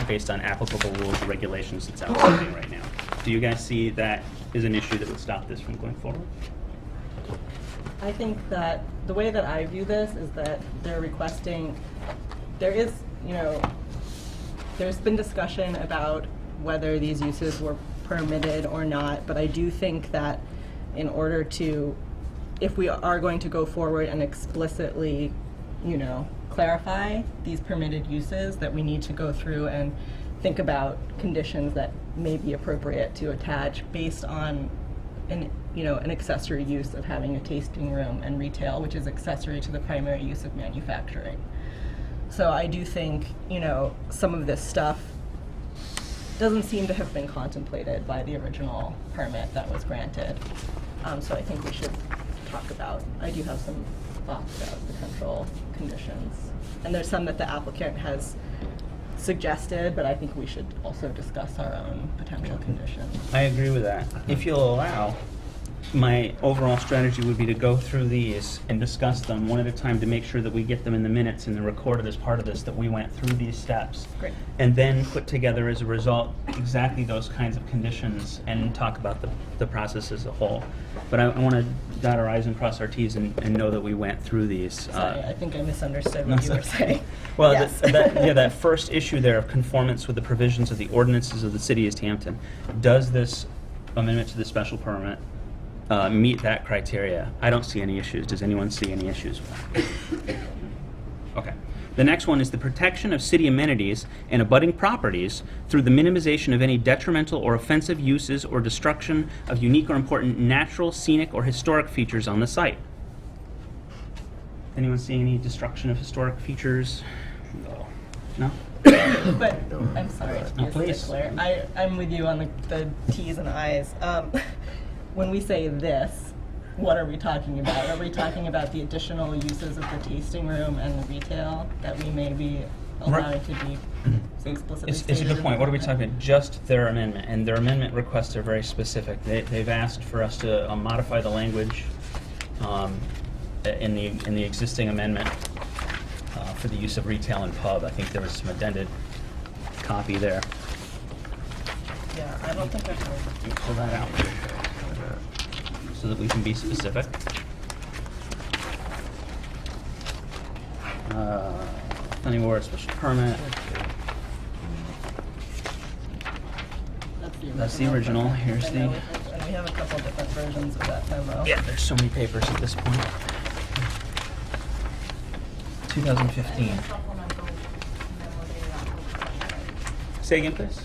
based on applicable rules and regulations that's outstanding right now. Do you guys see that as an issue that would stop this from going forward? I think that the way that I view this is that they're requesting, there is, you know, there's been discussion about whether these uses were permitted or not, but I do think that in order to, if we are going to go forward and explicitly, you know, clarify these permitted uses, that we need to go through and think about conditions that may be appropriate to attach based on an, you know, an accessory use of having a tasting room and retail, which is accessory to the primary use of manufacturing. So I do think, you know, some of this stuff doesn't seem to have been contemplated by the original permit that was granted. So I think we should talk about, I do have some thoughts about potential conditions. And there's some that the applicant has suggested, but I think we should also discuss our own potential conditions. I agree with that. If you'll allow, my overall strategy would be to go through these and discuss them one at a time to make sure that we get them in the minutes and they're recorded as part of this, that we went through these steps. Great. And then put together as a result exactly those kinds of conditions and talk about the process as a whole. But I want to dot our I's and cross our T's and know that we went through these. Sorry, I think I misunderstood what you were saying. Well, Yes. that first issue there of conformance with the provisions of the ordinances of the city of East Hampton. Does this amendment to the special permit meet that criteria? I don't see any issues. Does anyone see any issues with that? Okay. The next one is the protection of city amenities and abutting properties through the minimization of any detrimental or offensive uses or destruction of unique or important natural, scenic, or historic features on the site. Anyone see any destruction of historic features? No? But, I'm sorry to be No, a please. stickler. I'm with you on the T's and I's. When we say this, what are we talking about? Are we talking about the additional uses of the tasting room and the retail that we may be allowing to be explicitly stated? It's a good in point. the What are we permit? talking about? Just their amendment, and their amendment requests are very specific. They've asked for us to modify the language in the existing amendment for the use of retail and pub. I think there was some addended copy there. Yeah, I don't think I've heard. Let me pull that out so that we can be specific. Planning board special permit. That's the original. Here's I the. know, and we have a couple different versions of that memo. Yeah, there's so many papers at this point. 2015. Say again, please.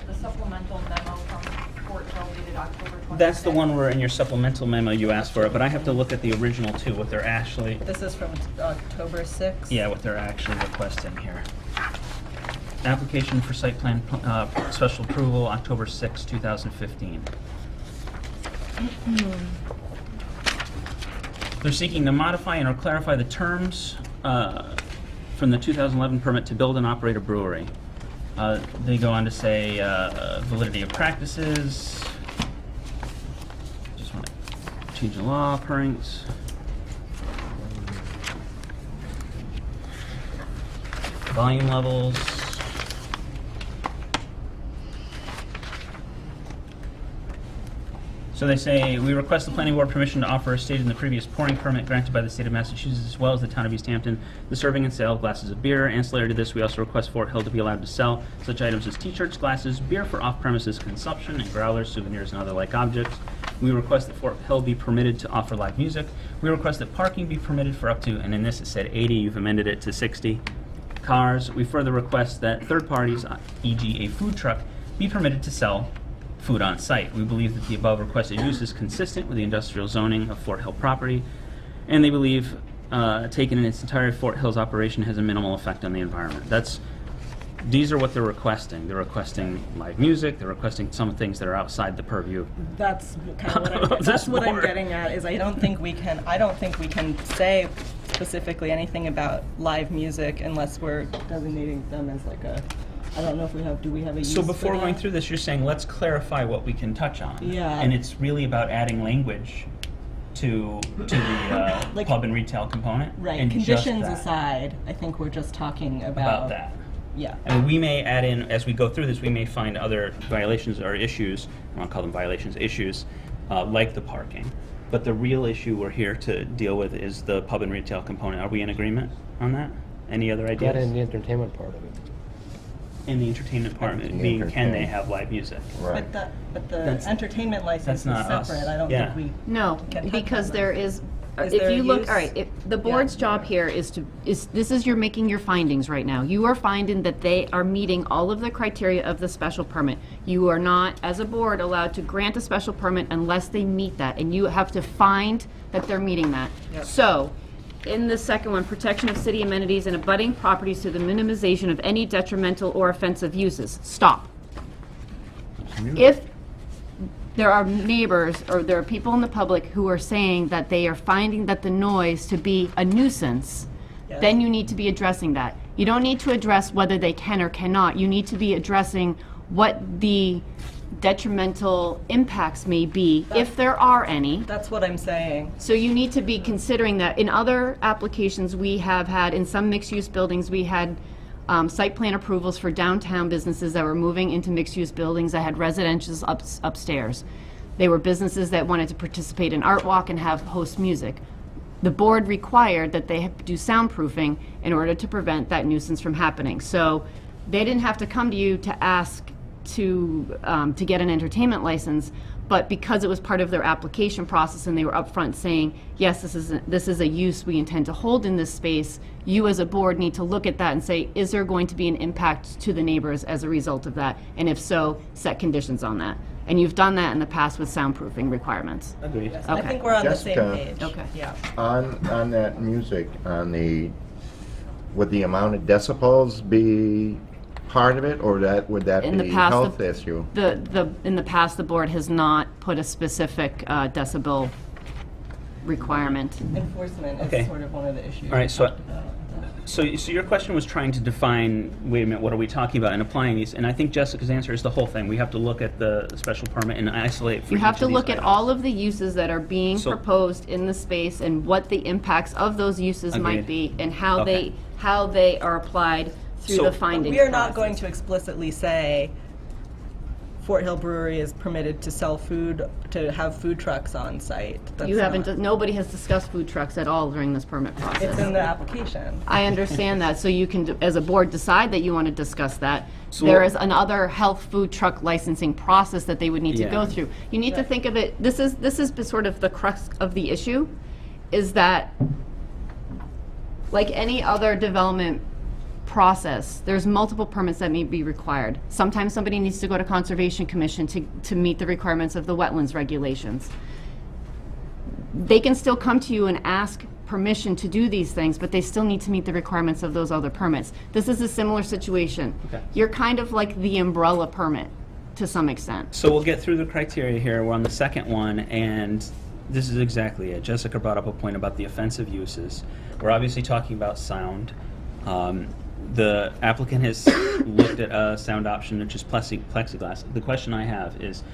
The supplemental memo from Fort Hill dated October 22nd. That's the one where in your supplemental memo you asked for it, but I have to look at the original too, what they're actually, This is from October 6th. yeah, what they're actually requesting here. Application for site plan special approval, October 6, 2015. They're seeking to modify and or clarify the terms from the 2011 permit to build and operate a brewery. They go on to say validity of practices. Just want to change the law, occurrence. Volume levels. So they say, we request the planning board permission to offer as stated in the previous pouring permit granted by the state of Massachusetts as well as the town of East Hampton, the serving and sale of glasses of beer. Ancillary to this, we also request Fort Hill to be allowed to sell such items as t-shirts, glasses, beer for off-premises consumption, and growlers, souvenirs, and other like objects. We request that Fort Hill be permitted to offer live music. We request that parking be permitted for up to, and in this it said 80, you've amended it to 60 cars. We further request that third parties, e.g. a food truck, be permitted to sell food on site. We believe that the above requested use is consistent with the industrial zoning of Fort Hill property, and they believe taken in its entirety, Fort Hill's operation has a minimal effect on the environment. These are what they're requesting. They're requesting live music. They're requesting some things that are outside the purview. That's kind of what This I'm board. getting at. Is I don't think we can say specifically anything about live music unless we're designating them as like a. I don't know if do we have a use So before for going that? through this, you're saying let's clarify what we can touch on. Yeah. And it's really about adding language to the Like- pub and retail component. Right. And just Conditions that. aside, I think we're just talking About that. Yeah. And we may add in, as we go through this, we may find other violations or issues, I won't call them violations, issues, like the parking. But the real issue we're here to deal with is the pub and retail component. Are we in agreement on that? Any other ideas? That and the entertainment part of it. In the entertainment part The being, can they entertainment. have live music? Right. But the That's- entertainment license is that's not us. separate. I don't Yeah. think we. No, Can touch because on there that. is, Is if there a you look, use? all right, if the board's job here is this is you're making your findings right now. You are finding that they are meeting all of the criteria of the special permit. You are not, as a board, allowed to grant a special permit unless they meet that, and you have to find that they're meeting that. Yep. So, in the second one, protection of city amenities and abutting properties to the minimization of any detrimental or offensive uses. Stop. If there are neighbors or there are people in the public who are saying that they are finding that the noise to be a nuisance, Yeah. then you need to be addressing that. You don't need to address whether they can or cannot. You need to be addressing what the detrimental impacts may be, if there are any. That's what I'm saying. So you need to be considering that. In other applications we have had, in some mixed-use buildings, we had site plan approvals for downtown businesses that were moving into mixed-use buildings that had residentials upstairs. They were businesses that wanted to participate in Art Walk and have host music. The board required that they do soundproofing in order to prevent that nuisance from happening. So they didn't have to come to you to ask to get an entertainment license, but because it was part of their application process and they were upfront saying, yes, this is a use we intend to hold in this space, you as a board need to look at that and say, is there going to be an impact to the neighbors as a result of that? And if so, set conditions on that. And you've done that in the past with soundproofing requirements. Agreed. Yes, Okay. I think we're on the same Jessica. page. Okay. Yeah. On that music, would the amount of decibels be part of it, or would that In the be a past, health issue? In the past, the board has not put a specific decibel requirement. Enforcement is Okay. sort of one of the issues. All right, we so- talked about. So your question was trying to define, wait a minute, what are we talking about, and applying these, and I think Jessica's answer is the whole thing. We have to look at the special permit and isolate for You have each to of these look at items. all of the uses that are being So- proposed in the space and what the impacts of those uses might be Agreed. and how Okay. they are applied through So- the But findings We are not process. going to explicitly say Fort Hill Brewery is permitted to sell food, to have food trucks on site. That's You haven't, not- nobody has discussed food trucks at all during this permit It's process. in the application. I understand that, so you can, as a board, decide that you want to discuss that. So- There is another health food truck licensing process that they would need to go Yeah. through. You need to think of it, this is sort of the crux of the issue, is that, like any other development process, there's multiple permits that may be required. Sometimes somebody needs to go to Conservation Commission to meet the requirements of the wetlands regulations. They can still come to you and ask permission to do these things, but they still need to meet the requirements of those other permits. This is a similar situation. Okay. You're kind of like the umbrella permit to some extent. So we'll get through the criteria here. We're on the second one, and this is exactly it. Jessica brought up a point about the offensive uses. We're obviously talking about sound. The applicant has looked at a sound option, which is plexiglass. The question I have is,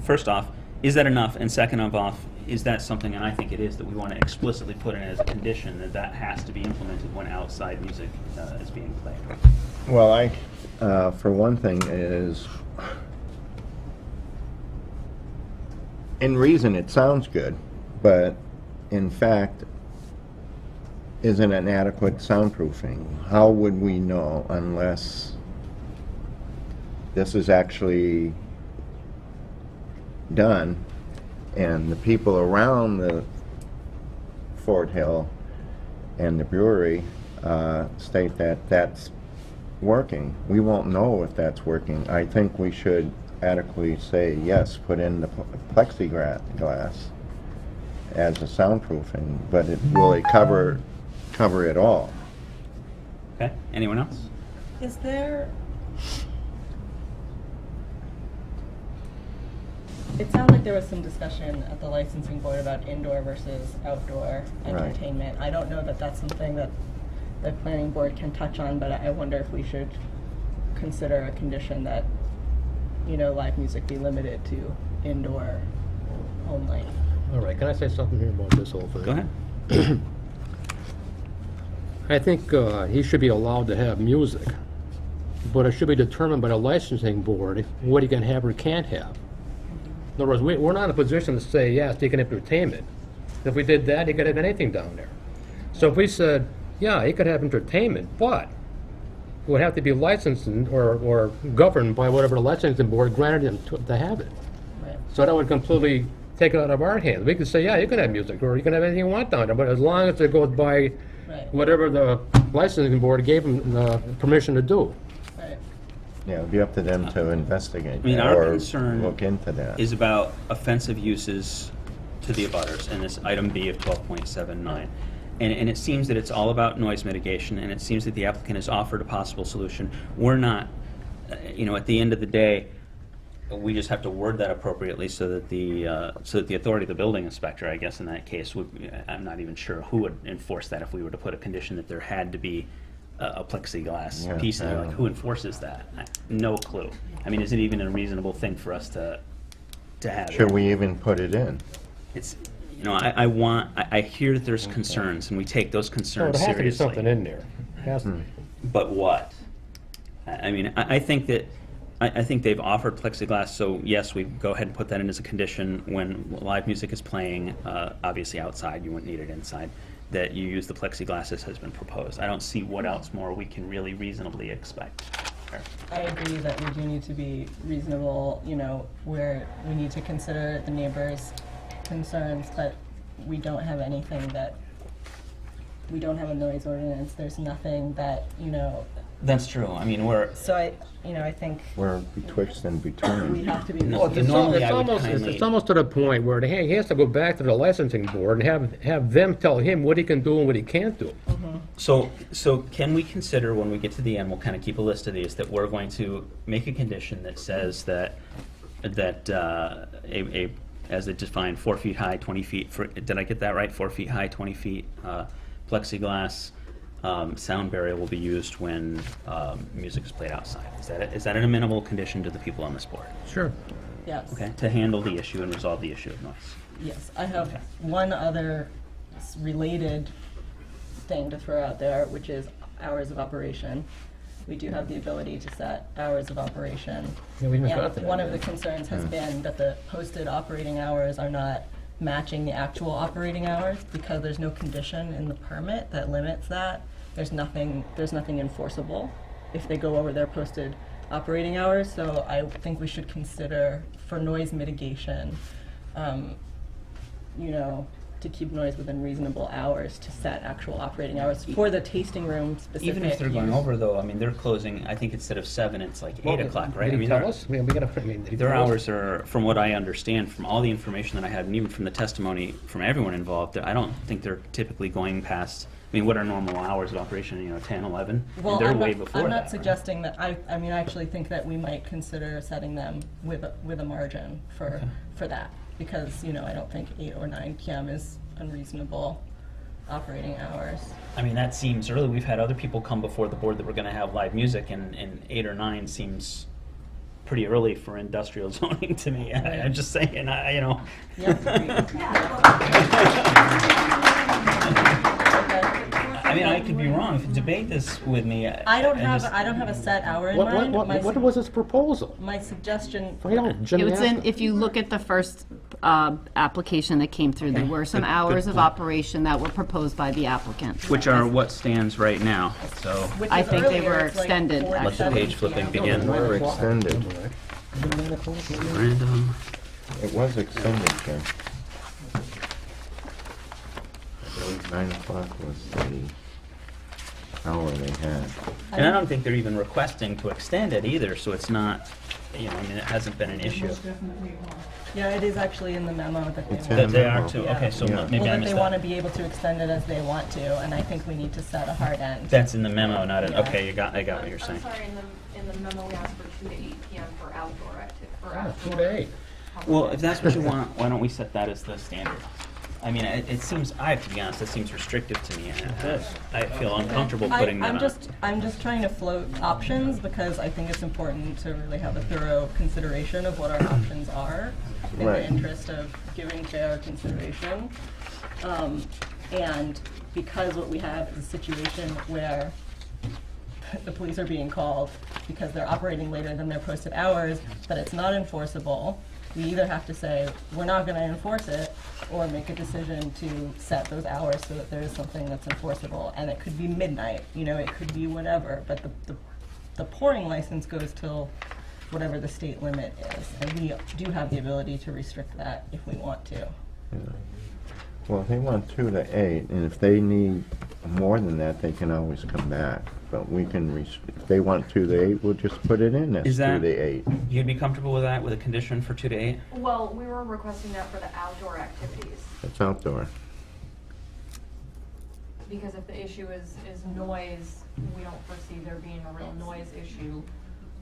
first off, is that enough? And second of all, is that something, and I think it is, that we want to explicitly put in as a condition that that has to be implemented when outside music is being played? Well, for one thing, is in reason it sounds good, but in fact, isn't an adequate soundproofing. How would we know unless this is actually done and the people around the Fort Hill and the brewery state that that's working? We won't know if that's working. I think we should adequately say, yes, put in the plexiglass as a soundproofing, but will it cover it all? Okay, anyone else? Is there... It sounded like there was some discussion at the licensing board about indoor versus outdoor Right. entertainment. I don't know that that's something that the planning board can touch on, but I wonder if we should consider a condition that, you know, live music be limited to indoor only. All right, can I say something here about this whole thing? Go ahead. I think he should be allowed to have music, but it should be determined by the licensing board what he can have or can't have. In other words, we're not in a position to say, yes, he can have entertainment. If we did that, he could have anything down there. So if we said, yeah, he could have entertainment, but it would have to be licensed or governed by whatever the licensing board granted him to have it. Right. So that would completely take it out of our hands. We could say, yeah, you can have music, or you can have anything you want down there, but as long as it goes by Right. whatever the licensing board gave him permission to do. Right. Yeah, it'd be up to them to investigate I mean, that our or concern look into that. is about offensive uses to the abutters in this item B of 12.79. And it seems that it's all about noise mitigation, and it seems that the applicant has offered a possible solution. We're not, at the end of the day, we just have to word that appropriately so that the authority, the building inspector, I guess in that case, I'm not even sure who would enforce that if we were to put a condition that there had to be a plexiglass Yeah, piece, and I you're like, don't who know. enforces that? No clue. I mean, is it even a reasonable thing for us to have? Should we even put it in? It's, you know, I hear that there's concerns, and we take those So concerns there has to be seriously. something in there. Has to be. But what? I mean, I think that, I think they've offered plexiglass, so yes, we go ahead and put that in as a condition when live music is playing, obviously outside, you wouldn't need it inside, that you use the plexiglass as has been proposed. I don't see what else more we can really reasonably expect. I agree that we do need to be reasonable, you know, where we need to consider the neighbors' concerns, but we don't have anything that, we don't have a noise ordinance, there's nothing that, you know, That's true. I mean, so I think We're betwixt and we between. have to be No, reasonable. normally I would kindly- It's almost to the point where he has to go back to the licensing board and have them tell him what he can do and what he can't do. So can we consider, when we get to the end, we'll kind of keep a list of these, that we're going to make a condition that says that as they define, 4 feet high, 20 feet, did I get that right? 4 feet high, 20 feet, plexiglass, sound barrier will be used when music is played outside. Is that an amenable condition to the people on this board? Sure. Yes. Okay, to handle the issue and resolve the issue of noise. Yes, I have one other related thing to throw out there, which is hours of operation. We do have the ability to set hours of operation. Yeah, we even got And that, one of yeah. the concerns has been that the posted operating hours are not matching the actual operating hours because there's no condition in the permit that limits that. There's nothing enforceable if they go over their posted operating hours. So I think we should consider, for noise mitigation, you know, to keep noise within reasonable hours, to set actual operating hours for the tasting room specific Even if they're going use. over, though, I mean, they're closing, I think instead of 7, it's like 8 o'clock, right? Did I he mean, tell they're- us? I mean, we gotta, did he Their tell us? hours are, from what I understand, from all the information that I had, and even from the testimony from everyone involved, I don't think they're typically going past, I mean, what are normal hours of operation, 10, 11? Well, And they're I'm way not, before I'm that, not right? suggesting that, I mean, I actually think that we might consider setting them with a margin for that. Because, I don't think 8 or 9 PM is unreasonable operating hours. I mean, that seems early. We've had other people come before the board that were gonna have live music, and 8 or 9 seems pretty early for industrial zoning to me. I'm just saying, I mean, I could be wrong. If you debate this with me, I don't have a set hour in mind. What was his proposal? My suggestion, Find out, It was gymnastics? if you look at the first application that came through, there were some hours of operation that were proposed by the applicant. which are what stands right now. So which I is think they earlier, were it's like extended, 4 to let the 7 page flipping PM. begin. We're extended. Random. It was extended, Ken. 9 o'clock was the hour they had. And I don't think they're even requesting to extend it either, so it's not, I mean, it hasn't been an issue. Most definitely are. Yeah, it is actually in the memo that they It's want. in That they are memo. too, Yeah. okay, so Yeah. maybe Well, I that missed they want to that. be able to extend it as they want to, and I think we need to set a hard end. That's in the memo, not in, Yeah. okay, I got what you're saying. I'm sorry, in the memo, we asked for 2 to 8 PM for outdoor activity, 2 to 8. Well, if that's what you want, why don't we set that as the standard? I mean, it seems, I have to be honest, it seems restrictive to me. I feel uncomfortable putting that on. I'm just trying to float options because I think it's important to really have a thorough consideration of what our options are in Right. the interest of giving fair consideration. And because what we have is a situation where the police are being called because they're operating later than their posted hours, but it's not enforceable, we either have to say, we're not gonna enforce it, or make a decision to set those hours so that there is something that's enforceable. And it could be midnight, it could be whatever, but the pouring license goes till whatever the state limit is. And we do have the ability to restrict that if we want to. Well, they want 2 to 8, and if they need more than that, they can always come back. But we can, if they want 2 to 8, we'll just put it in as 2 Is that- to 8. You'd be comfortable with that, with a condition for 2 to 8? Well, we were requesting that for the outdoor activities, It's outdoor. because if the issue is noise, we don't foresee there being a real noise issue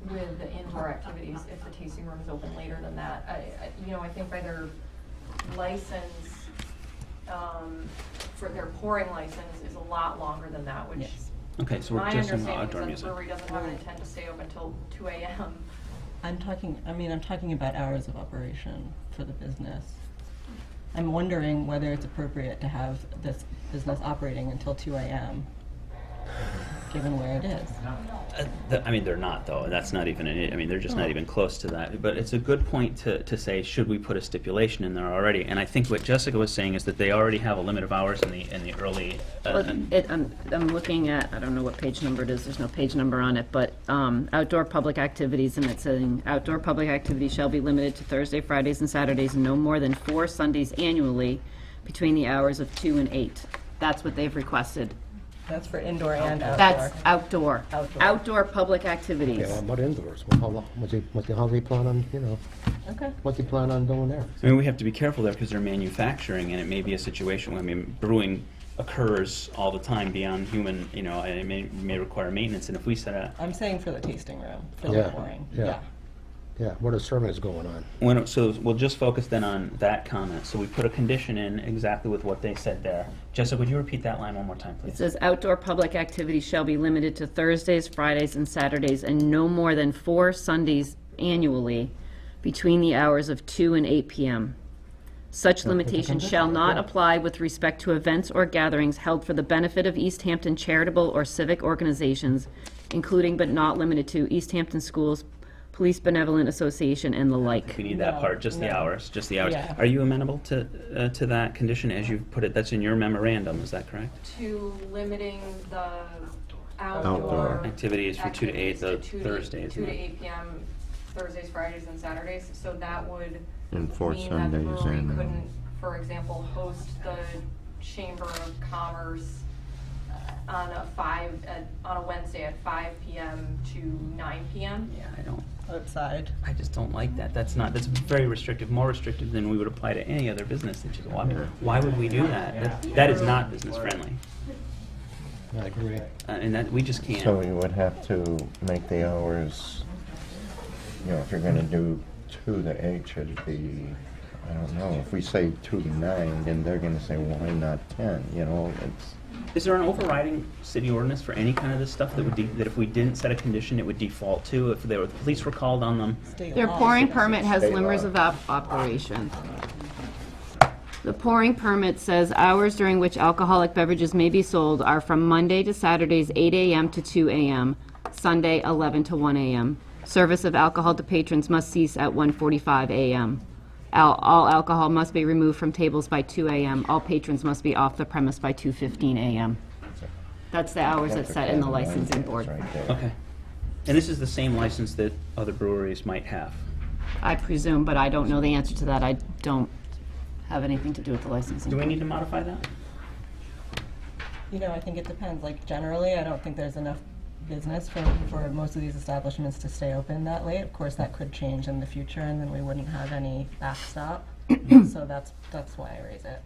with the indoor activities if the tasting room is open later than that. I think by their license, for their pouring license is a lot longer than that, which Yes. Okay, so we're My just on the understanding is outdoor that the music. brewery doesn't have an intent to stay open until 2 a.m. I'm talking about hours of operation for the business. I'm wondering whether it's appropriate to have this business operating until 2 a.m., given where it is. I mean, they're not, though. That's not even, I mean, they're just not even close to that. But it's a good point to say, should we put a stipulation in there already? And I think what Jessica was saying is that they already have a limit of hours in the early. I'm looking at, I don't know what page number it is, there's no page number on it, but outdoor public activities, and it's saying, outdoor public activities shall be limited to Thursday, Fridays, and Saturdays, and no more than 4 Sundays annually between the hours of 2 and 8. That's what they've requested. That's for indoor and outdoor. That's outdoor. Outdoor. Outdoor public activities. Yeah, what about indoors? Well, how do they plan on, Okay. what do you plan on doing there? I mean, we have to be careful there because they're manufacturing, and it may be a situation where, I mean, brewing occurs all the time beyond human, and it may require maintenance. And if we set a I'm saying for the tasting room, for Yeah, the pouring. yeah. Yeah, what is serving is going on. so we'll just focus then on that comment. So we put a condition in exactly with what they said there. Jessica, would you repeat that line one more time, It please? says outdoor public activities shall be limited to Thursdays, Fridays, and Saturdays, and no more than 4 Sundays annually between the hours of 2 and 8 p.m. Such limitation shall not apply with respect to events or gatherings held for the benefit of East Hampton charitable or civic organizations, including but not limited to East Hampton Schools, Police Benevolent Association, and the like. We need that part, just the hours, just the hours. Yeah. Are you amenable to that condition as you put it? That's in your memorandum, is that correct? To limiting the Outdoor. outdoor Activities from 2 to 8, the activities to 2 Thursdays. 2 to 8 p.m. Thursdays, Fridays, and Saturdays. So that would And 4 mean that the Sundays brewery and couldn't, for example, host the Chamber of Commerce on a Wednesday at 5 p.m. to 9 p.m. Yeah, Outside. I just don't like that. That's very restrictive, more restrictive than we would apply to any other business. That you go, why would we do that? That is not business friendly. I agree. And that, we just can't. So you would have to make the hours, if you're gonna do 2 to 8, should it be, I don't know, if we say 2 to 9, then they're gonna say, why not 10, it's. Is there an overriding city ordinance for any kind of this stuff that that if we didn't set a condition, it would default to? If the police were called on them? Their pouring permit has State limits law. of operation. The pouring permit says hours during which alcoholic beverages may be sold are from Monday to Saturdays 8 a.m. to 2 a.m., Sunday 11 to 1 a.m. Service of alcohol to patrons must cease at 1:45 a.m. All alcohol must be removed from tables by 2 a.m. All patrons must be off the premise by 2:15 a.m. That's the hours that's set in the licensing board. Right there. Okay. And this is the same license that other breweries might have? I presume, but I don't know the answer to that. I don't have anything to do with the licensing. Do we need to modify that? I think it depends. Like, generally, I don't think there's enough business for most of these establishments to stay open that late. Of course, that could change in the future, and then we wouldn't have any backstop. So that's why I raise it.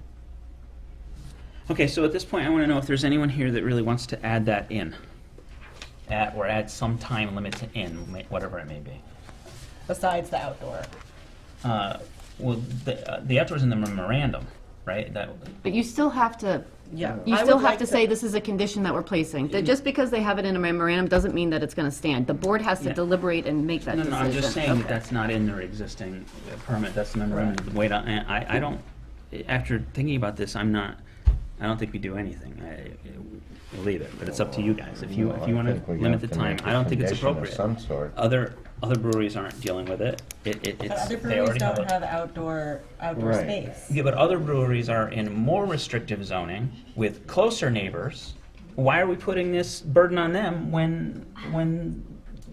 Okay, so at this point, I want to know if there's anyone here that really wants to add that in. Or add some time limit to in, whatever it may be. Besides the outdoor. Well, the outdoors in the memorandum, right? But you still have to, Yeah. you still have to say this is a condition that we're placing. That just because they have it in a memorandum doesn't mean that it's going to stand. The board has to Yeah. deliberate and make that No, decision. I'm just saying that Okay. that's not in their existing permit. That's the memorandum. Wait, I don't. After thinking about this, I don't think we do anything. We'll leave it, but it's up to you guys. If you No, I want think to we limit have the to time, make a I don't think it's condition of appropriate. some sort. Other breweries aren't dealing with it. But It's other they breweries already don't have have outdoor Right. space. Yeah, but other breweries are in more restrictive zoning with closer neighbors. Why are we putting this burden on them when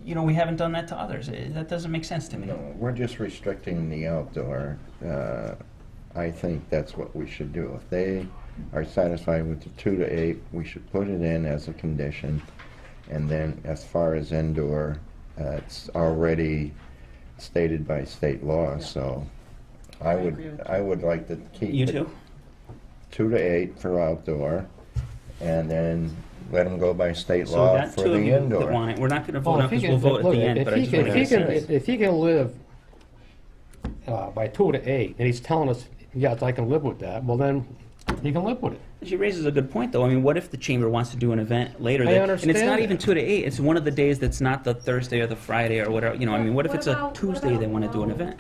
we haven't done that to others? That doesn't make sense to me. No, we're just restricting the outdoor. I think that's what we should do. If they are satisfied with the 2 to 8, we should put it in as a condition. And then as far as indoor, it's already stated by state law, so I agree with would like to keep You it too? 2 to 8 for outdoor, and then let them go by state So law that for two of the you that indoor. want it, we're not going to vote Well, now because we'll vote at the end, but I just want to say. If he can live by 2 to 8, and he's telling us, yes, I can live with that, well then, He can live with it. She raises a good point, though. I mean, what if the chamber wants to do an event later? I And it's understand not that. even 2 to 8. It's one of the days that's not the Thursday or the Friday or whatever. You know, I mean, what if it's a Tuesday they want to do an event?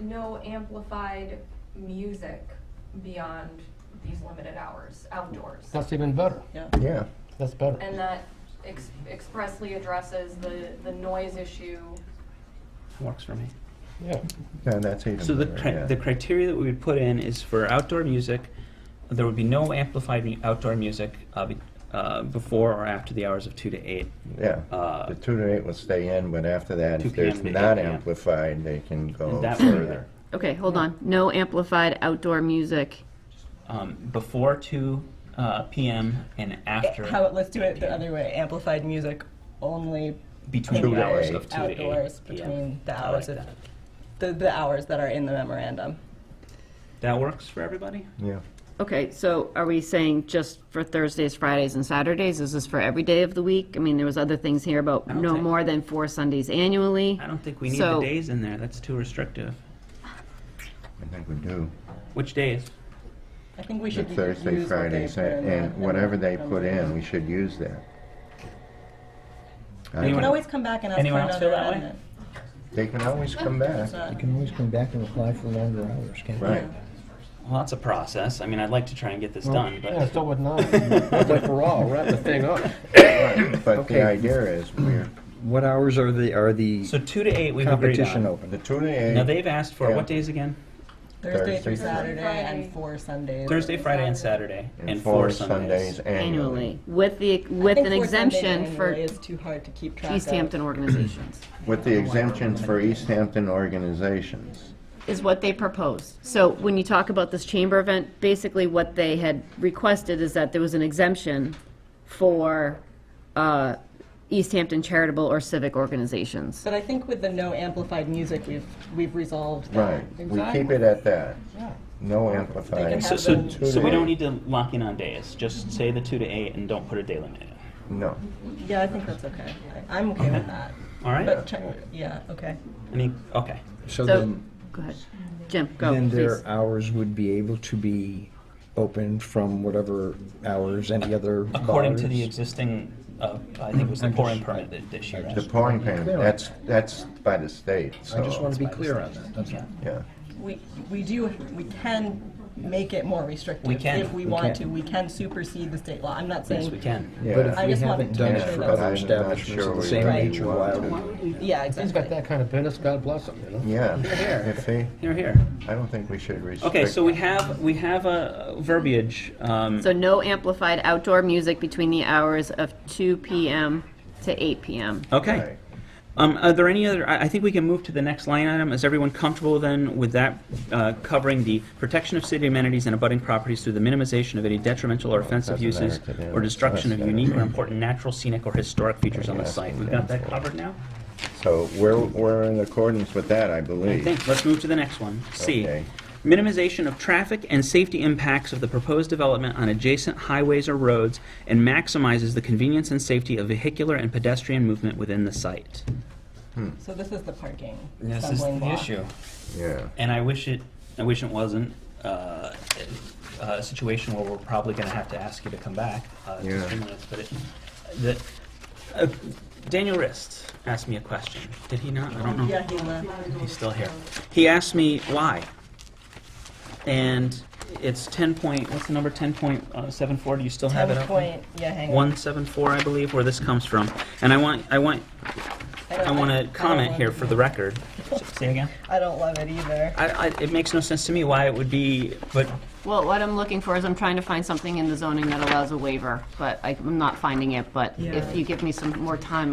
No amplified music beyond these limited hours, outdoors. That's even better. Yeah. That's better. And that expressly addresses the noise issue. Works for me. Yeah. Yeah, that's even So the better, yeah. the criteria that we would put in is for outdoor music, there would be no amplified outdoor music before or after the hours of 2 to 8. Yeah, the 2 to 8 will stay in, but after that, 2 if there's p.m. to 8 not p.m. amplified, they can go And that would be further. Okay, hold on. No amplified outdoor music. Before 2 p.m. and after. Let's do it the other way. Amplified music only Between in the hours of 2 to 8 outdoors, p.m. between the I hours like of that. the hours that are in the memorandum. That works for everybody? Yeah. Okay, so are we saying just for Thursdays, Fridays, and Saturdays? Is this for every day of the week? I mean, there was other things here about I don't no think- more than 4 Sundays annually. I don't think we need So- the days in there. That's too restrictive. I think we do. Which days? I think we The should Thursday, use what they Fridays, put in and the whatever they put memorandum. in, we should use that. I You can Anyone- always come back and ask Anyone for else feel another that way? amendment. They can always come back. It's not- You can always come back and apply for longer hours, can't you? Right. Well, that's a process. I mean, I'd like to try and get this done, but. Yeah, so would not. Once and for all, wrap the thing up. Right, But Okay. the idea is, we're, What hours are the So 2 to 8 we've agreed competition on. open? the 2 to 8. Now, they've asked for, Yeah. what days again? Thursday through Thursday. Saturday Friday. and 4 Sundays. Thursday, Friday, and Saturday, and 4 4 Sundays Sundays. annually. With I an think 4 Sundays exemption for annually is too hard to keep track East of. Hampton organizations, With the exemptions for East Hampton organizations. is what they proposed. So when you talk about this chamber event, basically what they had requested is that there was an exemption for East Hampton charitable or civic organizations. But I think with the no amplified music, we've resolved that. Right, we keep it at that. No amplified. So, have so, them- 2 so to we don't 8. need to lock in on days. Just say the 2 to 8 and don't put a day limit in. No. Yeah, I think that's okay. I'm okay with that. All right? But check, yeah, okay. Okay. So So, then, go ahead. Jim, go, then their please. hours would be able to be open from whatever hours any other bars? According to the existing, I think it was the I'm pouring just- permit that this year. The pouring payment, Clear on that's by the state, so. I just want to be clear on that, that's all. Yeah. We can make it more restrictive. We can. If we We want can. to. We can supersede the state law. I'm not saying. Yes, we can. But Yeah. if I we just wanted haven't to done make it sure for that- other I'm not establishments sure of the we same really nature, want why to. would we? Yeah, He's exactly. got that kind of business, God bless him, you know? Yeah, Here. if they, Here, here. I don't think we should restrict. Okay, so we have a verbiage. So no amplified outdoor music between the hours of 2 p.m. to 8 p.m. Okay. Right. Are there any other, I think we can move to the next line item. Is everyone comfortable then with that covering the protection of city amenities and abutting properties through the minimization of any detrimental or offensive doesn't uses matter to them. or destruction of It's us, unique or yeah. important natural, scenic, or historic features on the Yes, site? and We've got that therefore- covered now? So we're in accordance with that, I I believe. think, let's move to the next one. C, Okay. minimization of traffic and safety impacts of the proposed development on adjacent highways or roads and maximizes the convenience and safety of vehicular and pedestrian movement within the site. So this is the parking This is stumbling the block. issue. Yeah. And I wish it wasn't a situation where we're probably going to have to ask you to come back in Yeah. 2 minutes. But Daniel Rist asked me a question. Did he not? I don't know. Yeah, he left. He's still here. He asked me why. And it's 10 point, what's the number, 10.74? Do you still have it up? Hang on. 174, I believe, where this comes from. And I want to comment here for the record. Say again? I don't love it either. It makes no sense to me why it would be, but Well, what I'm looking for is I'm trying to find something in the zoning that allows a waiver, but I'm not finding it. But if you give me some more time,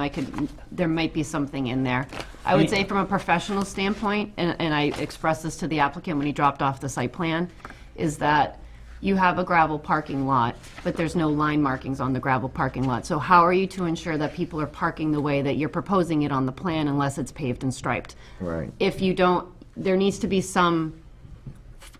there might be something in there. I would say from a professional standpoint, and I expressed this to the applicant when he dropped off the site plan, is that you have a gravel parking lot, but there's no line markings on the gravel parking lot. So how are you to ensure that people are parking the way that you're proposing it on the plan unless it's paved and striped? Right. If you don't, there needs to be some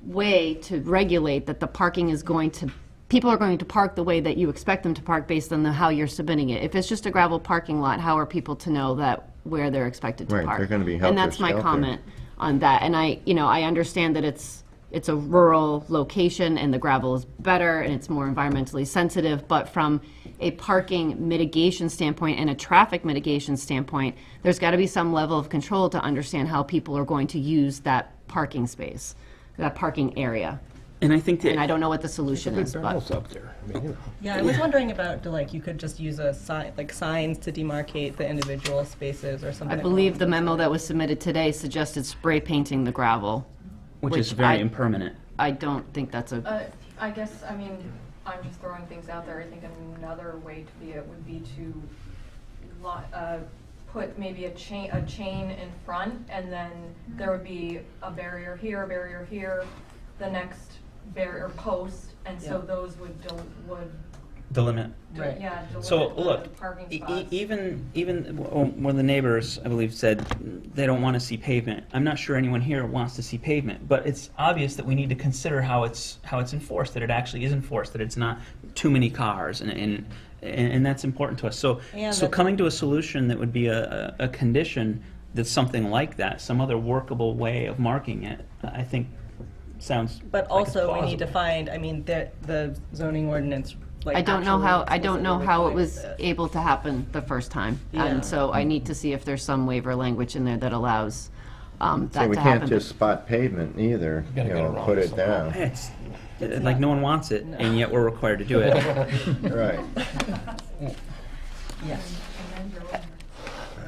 way to regulate that the parking is going to, people are going to park the way that you expect them to park based on how you're submitting it. If it's just a gravel parking lot, how are people to know that where they're expected to Right, park? they're gonna be And that's my helter-skelter. comment on that. And I understand that it's it's a rural location and the gravel is better and it's more environmentally sensitive, but from a parking mitigation standpoint and a traffic mitigation standpoint, there's got to be some level of control to understand how people are going to use that parking space, that parking area. And I think that And I don't know what the solution is, Big but barrels up there. I mean, you know. Yeah, I was wondering about, like, you could just use a sign, like signs to demarcate the individual spaces or something. I believe the memo that was submitted today suggested spray painting the gravel. which is very I- impermanent. I don't think that's a, I guess, I mean, I'm just throwing things out there. I think another way to be it would be to put maybe a chain in front, and then there would be a barrier here, the next barrier post, and so Yeah. those would Delimit. Right. yeah, So delimit the look, parking E- spots. even when the neighbors, I believe, said they don't want to see pavement, I'm not sure anyone here wants to see pavement, but it's obvious that we need to consider how it's enforced, that it actually is enforced, that it's not too many cars, and that's important to us. So And so that- coming to a solution that would be a condition that's something like that, some other workable way of marking it, I think sounds. But like it's also, we need to plausible. find, I mean, the zoning ordinance, like. I don't know actually how it explicitly was requires this. able to happen the first time. Yeah. And so I need to see if there's some waiver language in there that allows that So we to can't happen. just spot pavement either, Gotta get around put it it somehow. down. It's like no one wants it, and yet we're required to do it. Right. Yes.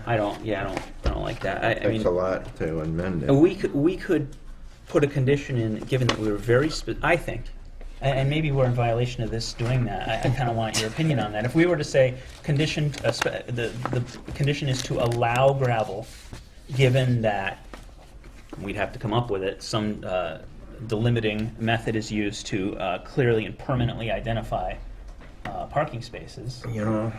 I don't like that. I Takes mean, a lot to amend it. we could put a condition in, given that we were very I think, and maybe we're in violation of this doing that. I kind of want your opinion on that. If we were to say condition, the condition is to allow gravel, given that we'd have to come up with it, some delimiting method is used to clearly and permanently identify parking spaces. You know,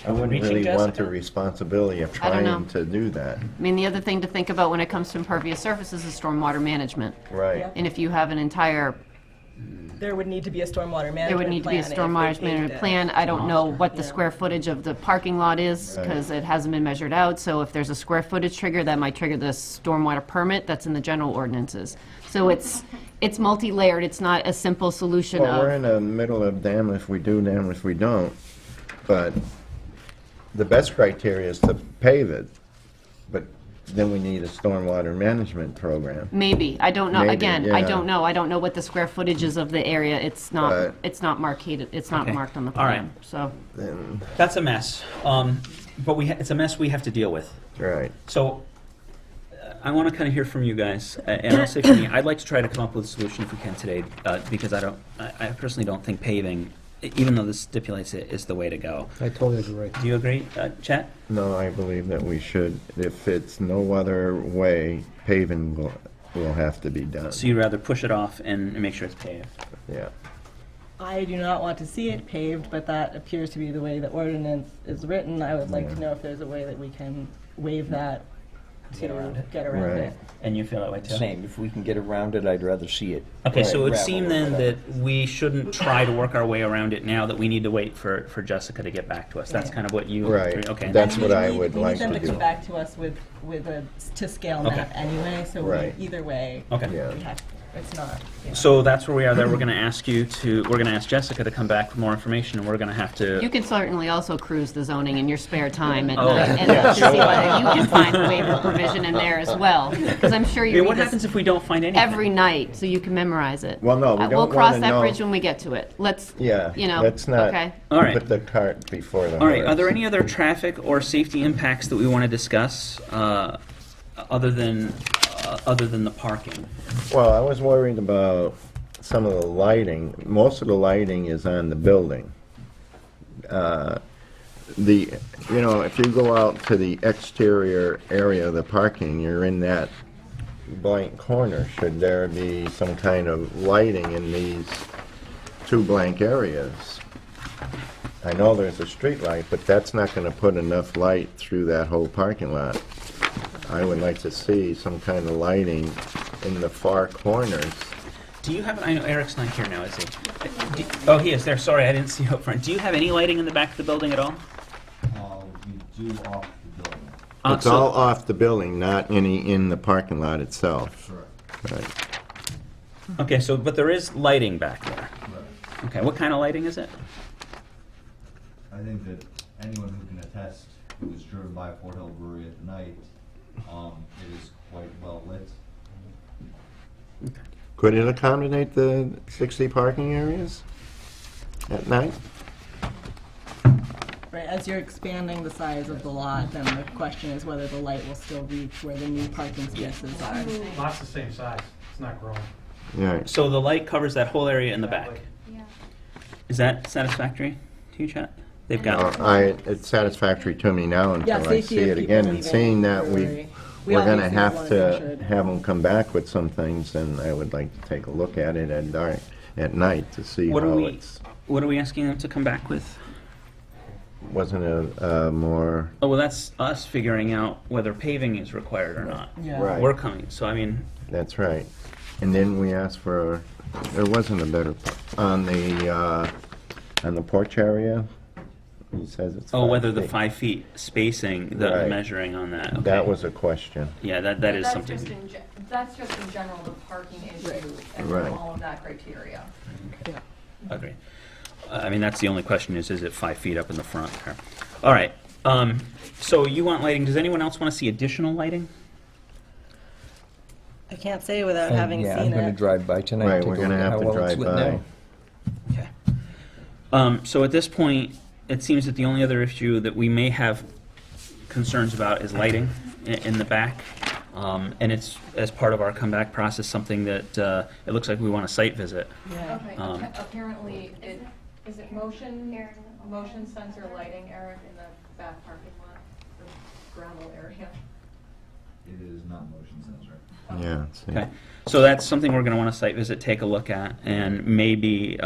I Are we wouldn't reaching, really want the Jessica? responsibility of I don't know. trying to do that. I mean, the other thing to think about when it comes to impervious surfaces is stormwater management. Right. Yeah. And if you have an entire, There would need to be a stormwater management plan. there would need to be a if they stormwater paved management it. plan. I don't know what the Yeah. square footage of the parking lot is, Right. because it hasn't been measured out. So if there's a square footage trigger, that might trigger the stormwater permit that's in the general ordinances. So it's multi-layered. It's not a simple solution Well, we're of, in the middle of damn if we do, damn if we don't. But the best criteria is to pave it. But then we need a stormwater management program. maybe. I don't know. Maybe, Again, I yeah. don't know. I don't know what the square footage is of the area. It's not But- marked, it's not Okay. marked on the All right. plan, so. Then, That's a mess. But it's a mess we have to deal with. right. So I want to kind of hear from you guys, and I'll say for me, I'd like to try to come up with a solution if we can today, because I personally don't think paving, even though this stipulates it, is the way to go. I totally agree. Do you agree, Chet? No, I believe that we should, if it's no other way, paving will have to be done. So you'd rather push it off and make sure it's paved? Yeah. I do not want to see it paved, but that appears to be the way the ordinance is written. I would like to know if there's a way that we can waive that to Get around it. get around Right. it. And you feel that way too? Same, if we can get around it, I'd rather see it. Okay, so it would gravel seem or then whatever. that we shouldn't try to work our way around it now, that we need to wait for Jessica to get back to us. That's kind of what you... Right. Okay. That's And what we I need- would we like need them to to do. come back to us with a to-scale Okay. map anyway, so Right. either way, Okay. Yeah. we have, it's not, you know. So that's where we are there. We're going to ask Jessica to come back with more information, and we're going to have to... You can certainly also cruise the zoning in your spare time at Oh. night and see whether you can find a waiver provision in there as well. Because I'm sure I you mean, read what this happens if we don't find anything? every night, so you can memorize it. Well, no, we We'll don't cross wanna that know- bridge when we get to it. Let's, Yeah, you know, let's not okay. All right. put the cart before the All right, horse. are there any other traffic or safety impacts that we want to discuss other than the parking? Well, I was worried about some of the lighting. Most of the lighting is on the building. If you go out to the exterior area of the parking, you're in that blank corner. Should there be some kind of lighting in these two blank areas? I know there's a street light, but that's not going to put enough light through that whole parking lot. I would like to see some kind of lighting in the far corners. Do you have... I know Eric's not here now, is he? Oh, he is there. Sorry, I didn't see you up front. Do you have any lighting in the back of the building at all? We do off the building. It's So- all off the building, not any in the parking lot itself. Correct. Right. Okay, so, but there is lighting back there. Right. Okay, what kind of lighting is it? I think that anyone who can attest who is driven by Fort Hill Brewery at night, it is quite well lit. Could it accommodate the 60 parking areas at night? Right, as you're expanding the size of the lot, then the question is whether the light will still reach where the new parking spaces are. Lot's the same size, it's not growing. Yeah. So the light covers that whole area in the back. Yeah. Is that satisfactory to you, Chet? They've got, It's satisfactory to me now Yeah, until I safety see of it people again, and leaving seeing that the brewery. We we're gonna obviously have wanna make sure to that- have them come back with some things, and I would like to take a look at it at dark, at night, to see what are how we, it's, what are we asking them to come back with? wasn't a more, Oh, well, that's us figuring out whether paving is required or not. Yeah. Right. We're coming, so I mean, that's right. And then we asked for, there wasn't a better, on the porch area, he says it's 5 oh, whether the feet. 5 feet spacing, the Right. measuring on that. Okay. That was a question. Yeah, that is That's something. just in that's just in general the parking issue and Right. all of that criteria. Agree. I mean, that's the only question is it 5 feet up in the front there? All right, so you want lighting, does anyone else want to see additional lighting? I can't say without having Yeah, seen I'm gonna it. drive by tonight. Right, take we're a gonna look at have how to well it's drive lit by. now. Okay. So at this point, it seems that the only other issue that we may have concerns about is lighting in the back. And it's, as part of our comeback process, something that it looks like we want a site visit. Yeah. Okay, apparently is it motion sensor lighting, Eric, in the back parking lot, or gravel area? It is not motion sensor. Yeah, see. Okay, so that's something we're gonna want to site visit, take a look at, and maybe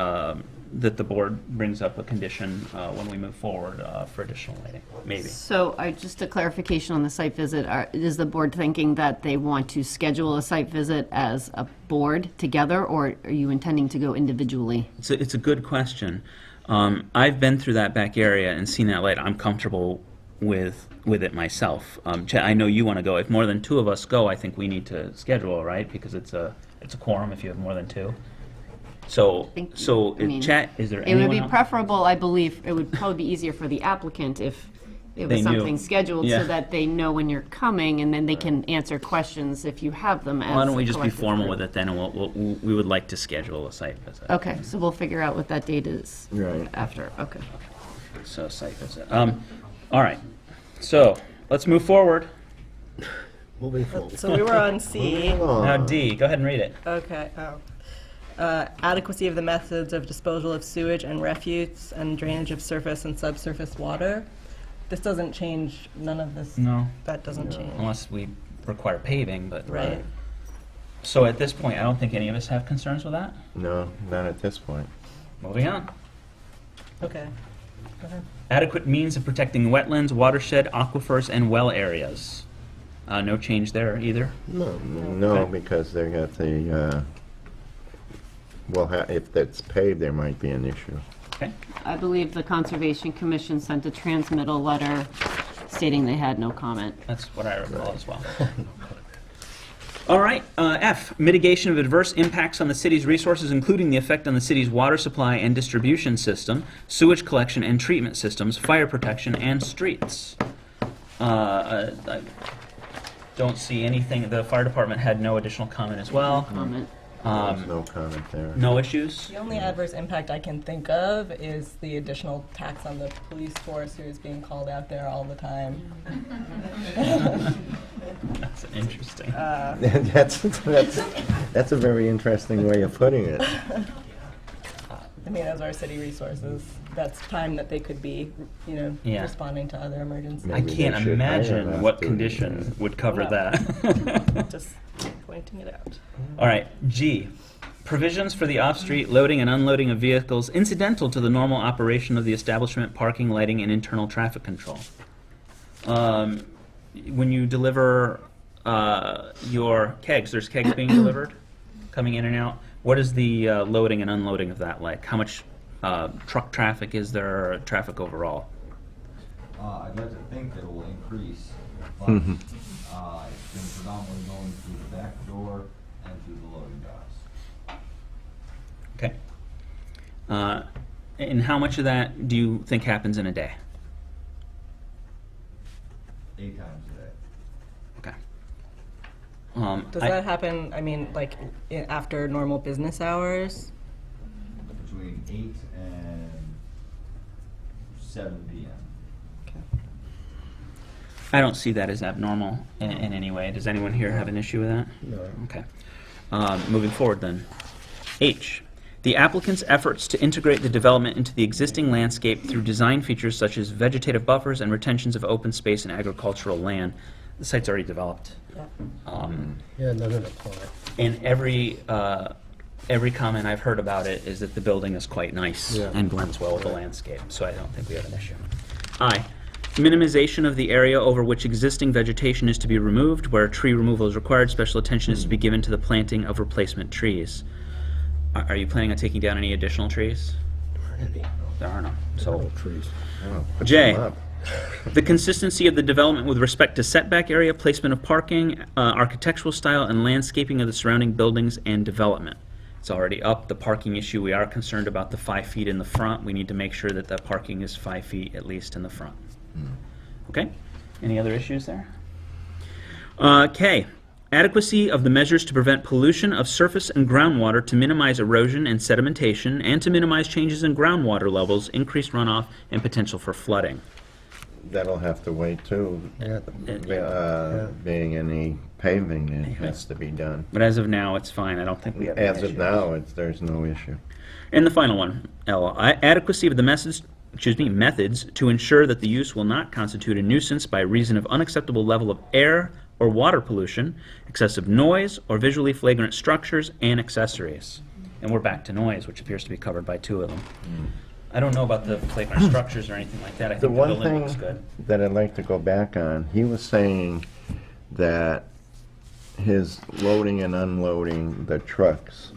that the board brings up a condition when we move forward for additional lighting, maybe. So, just a clarification on the site visit, is the board thinking that they want to schedule a site visit as a board together, or are you intending to go individually? It's a good question. I've been through that back area and seen that light. I'm comfortable with it myself. Chet, I know you want to go. If more than 2 of us go, I think we need to schedule, right? Because it's a quorum if you have more than 2. So, Chet, is there It anyone would be else? preferable, I believe, it would probably be easier for the applicant if there They was knew. something scheduled Yeah. so that they know when you're coming, and then they can answer questions if you have them as Why don't we a just be collective formal group. with it then, and we would like to schedule a site visit. Okay, so we'll figure out what that date is Right. after, okay. So site visit. All right. So let's move forward. Moving forward. So we were on C. Now D, go ahead and read it. Okay, adequacy of the methods of disposal of sewage and refuse and drainage of surface and subsurface water. This doesn't change, none of this. No. That doesn't change. Unless we require paving, but. Right. So at this point, I don't think any of us have concerns with that. No, not at this point. Moving on. Okay. Go ahead. Adequate means of protecting wetlands, watershed, aquifers, and well areas. No change there either. No, Okay. because they got the, well, if that's paved, there might be an issue. Okay. I believe the Conservation Commission sent a transmittal letter stating they had no comment. That's what I recall as well. All right, F, mitigation of adverse impacts on the city's resources, including the effect on the city's water supply and distribution system, sewage collection and treatment systems, fire protection, and streets. I don't see anything. The fire department had no additional comment as well. Comment. There's no comment there. No issues? The only adverse impact I can think of is the additional tax on the police force who is being called out there all the time. That's interesting. That's a very interesting way of putting it. I mean, as our city resources, that's time that they could be, Yeah. responding to other emergencies. I Maybe can't they should hire imagine us what to- condition would cover No. that. Just pointing it out. All right, G, provisions for the off-street loading and unloading of vehicles incidental to the normal operation of the establishment, parking, lighting, and internal traffic control. When you deliver your kegs, there's kegs being delivered, coming in and out. What is the loading and unloading of that like? How much truck traffic is there, or traffic overall? I'd like to think that it will increase, but it's been predominantly going through the back door and through the loading docks. And how much of that do you think happens in a day? 8 times a day. Okay. Does that happen, I mean, like, after normal business hours? Between 8 and 7 p.m. I don't see that as abnormal in any way. Does anyone here have an issue with that? No. Okay. Moving forward then. H. The applicant's efforts to integrate the development into the existing landscape through design features such as vegetative buffers and retentions of open space and agricultural land. The site's already developed. Yeah. Yeah, it doesn't apply. And every comment I've heard about it is that the building is quite nice Yeah. and blends well with the landscape, so I don't think we have an issue. I. Minimization of the area over which existing vegetation is to be removed. Where tree removal is required, special attention is to be given to the planting of replacement trees. Are you planning on taking down any additional trees? There are none. So, trees. Oh, put J. them up. The consistency of the development with respect to setback area, placement of parking, architectural style, and landscaping of the surrounding buildings and development. It's already up. The parking issue, we are concerned about the 5 feet in the front. We need to make sure that the parking is 5 feet at least in the front. Okay? Any other issues there? K. Adequacy of the measures to prevent pollution of surface and groundwater to minimize erosion and sedimentation and to minimize changes in groundwater levels, increased runoff, and potential for flooding. That'll have to wait too, being any paving that has to be done. But as of now, it's fine. I don't think we have any As of issues. now, there's no issue. And the final one, L. Adequacy of the methods to ensure that the use will not constitute a nuisance by reason of unacceptable level of air or water pollution, excessive noise, or visually flagrant structures and accessories. And we're back to noise, which appears to be covered by 2 of them. I don't know about the flagrant structures or anything like that. I think the one building thing looks good. that I'd like to go back on, he was saying that his loading and unloading the trucks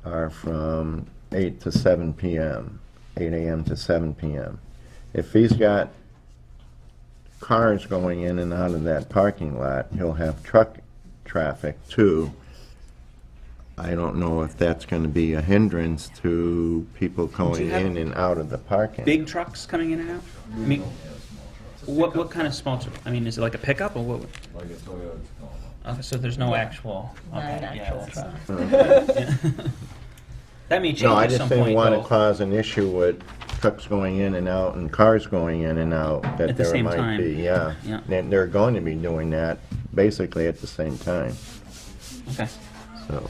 are from 8 to 7 p.m., 8 a.m. to 7 p.m. If he's got cars going in and out of that parking lot, he'll have truck traffic too. I don't know if that's going to be a hindrance to people going have in and out of the parking. Big trucks coming in and out? I mean, what kind of small truck? I mean, is it like a pickup or what? Like a Toyota Tacoma. Okay, so there's no actual. Not Okay, an actual that's- truck. That may change No, I at just some didn't point, want though. to cause an issue with trucks going in and out and cars going in and out, that At the there same might time. be, yeah. Yeah. They're going to be doing that basically at the same time, Okay. so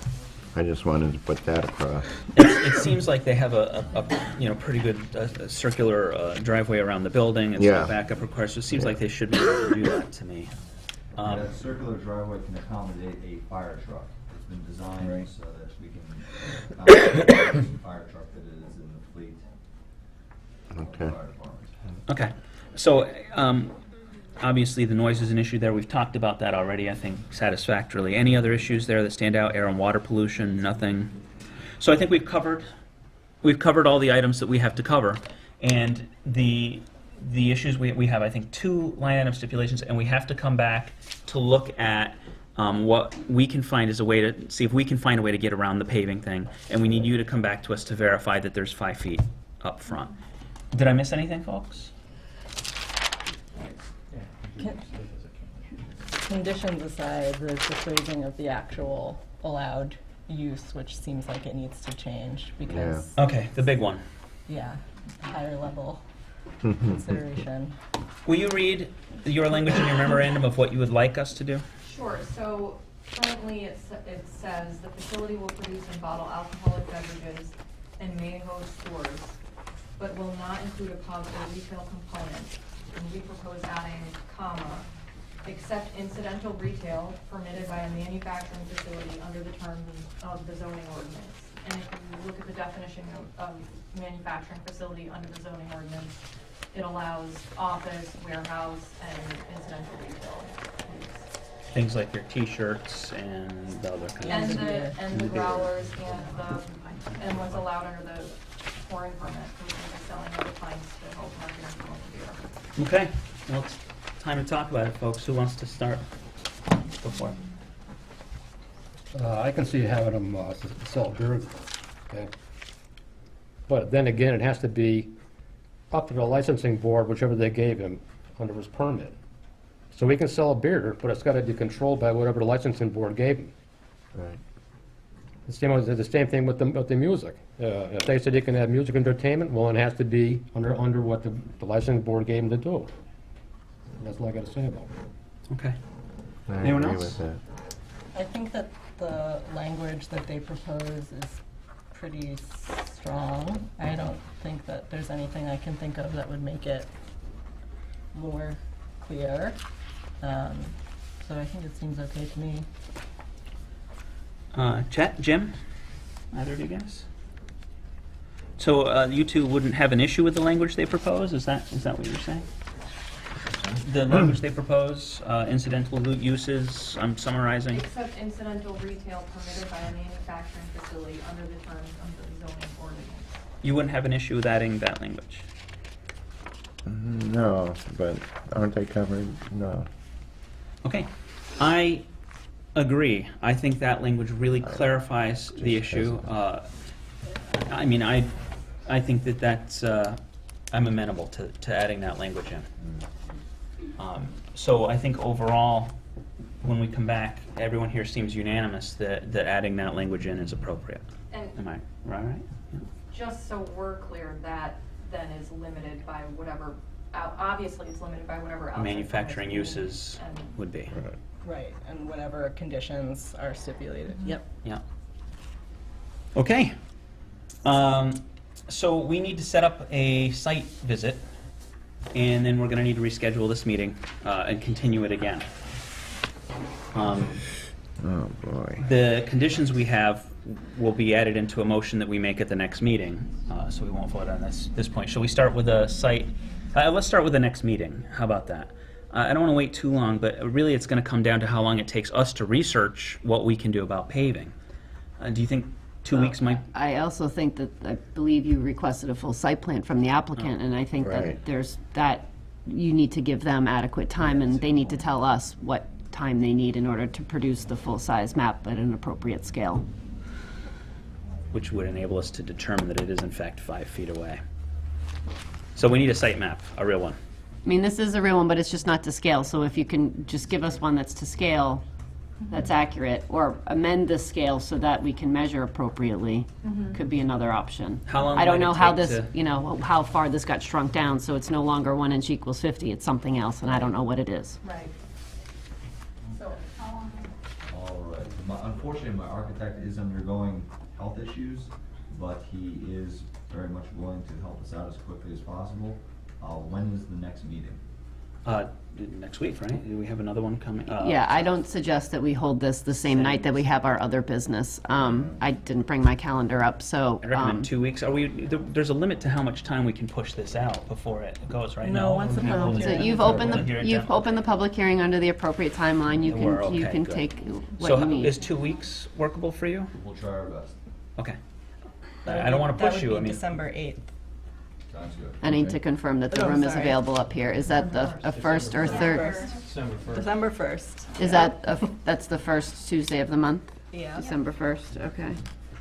I just wanted to put that across. It seems like they have a pretty good circular driveway around the building. It's Yeah. got backup required, so it seems like they should be able to do that to me. That circular driveway can accommodate a fire truck. It's been designed so that we can accommodate the fire truck that is in the fleet of the Okay. fire department. Okay, so obviously the noise is an issue there. We've talked about that already, I think, satisfactorily. Any other issues there that stand out? Air and water pollution, nothing. So I think we've covered all the items that we have to cover, and the issues we have, I think, 2 line item stipulations, and we have to come back to look at what we can find as a way to see if we can find a way to get around the paving thing, and we need you to come back to us to verify that there's 5 feet up front. Did I miss anything, folks? Conditions aside, the phrasing of the actual allowed use, which seems like it needs to change because, Okay, the big one. yeah, higher level consideration. Will you read your language in your memorandum of what you would like us to do? Sure, so currently it says the facility will produce and bottle alcoholic beverages and may host stores, but will not include a pub or retail component. And we propose adding, comma, except incidental retail permitted by a manufacturing facility under the terms of the zoning ordinance. And if you look at the definition of manufacturing facility under the zoning ordinance, it allows office, warehouse, and incidental retail use. Things like your T-shirts and the other kinds of... And the growlers and what's allowed under the pouring permit, which is the selling of the pints to help market and promote the beer. Okay, well, it's time to talk about it, folks. Who wants to start? Go for it. I can see having them sell beer, okay? But then again, it has to be up to the licensing board, whichever they gave him under his permit. So he can sell a beer, but it's gotta be controlled by whatever the licensing board gave him. Right. The same thing with the music. If they said he can have music entertainment, well, it has to be under what the licensing board gave him to do. That's all I gotta say about it. Okay. I Anyone agree else? with that. I think that the language that they propose is pretty strong. I don't think that there's anything I can think of that would make it more clear. So I think it seems okay to me. Chet, Jim, either of you guys? So you two wouldn't have an issue with the language they propose? Is that what you're saying? The language they propose, incidental uses, I'm summarizing. Except incidental retail permitted by a manufacturing facility under the terms of the zoning ordinance. You wouldn't have an issue with adding that language? No, but aren't they covered? No. Okay. I agree. I think that language really clarifies the issue. I mean, I think that's, I'm amenable to adding that language in. So I think overall, when we come back, everyone here seems unanimous that adding that language in is appropriate. And Am I right? Yeah. just so we're clear, that then is limited by whatever, obviously it's limited by whatever outside Manufacturing permits uses and- would be. Right, and whatever conditions are stipulated. Yep. Yeah. Okay. So we need to set up a site visit, and then we're going to need to reschedule this meeting and continue it again. Oh, boy. The conditions we have will be added into a motion that we make at the next meeting, so we won't vote on this point. Shall we start with a site? Let's start with the next meeting. How about that? I don't want to wait too long, but really it's going to come down to how long it takes us to research what we can do about paving. Do you think 2 weeks might? I also think that, I believe you requested a full site plan from the applicant, and I think Right. that you need to give them adequate time, and they need to tell us what time they need in order to produce the full-size map at an appropriate scale. Which would enable us to determine that it is in fact 5 feet away. So we need a site map, a real one. I mean, this is a real one, but it's just not to scale, so if you can just give us one that's to scale, that's accurate, or amend the scale so that we can measure appropriately, could be another option. How long I don't might it know how take this, to- how far this got shrunk down, so it's no longer 1 inch equals 50, it's something else, and I don't know what it is. Right. So, how long? All right. Unfortunately, my architect is undergoing health issues, but he is very much willing to help us out as quickly as possible. When is the next meeting? Next week, right? Do we have another one coming? Yeah, I don't suggest that we hold this the same night that we have our other business. I didn't bring my calendar up, so. I recommend 2 weeks. There's a limit to how much time we can push this out before it goes, right? No, once the public So hearing. you've opened the public hearing under the appropriate timeline, you We're can, you okay, can good. take what So you need. is 2 weeks workable for you? We'll try our best. Okay. That would I don't be- want to push you, I That would be mean. December 8th. Sounds good. I need to confirm that the Oh, room is sorry. available up here. Is that a first or third? December 1st. Is that, that's the first Tuesday of the month? Yeah. December 1st, okay.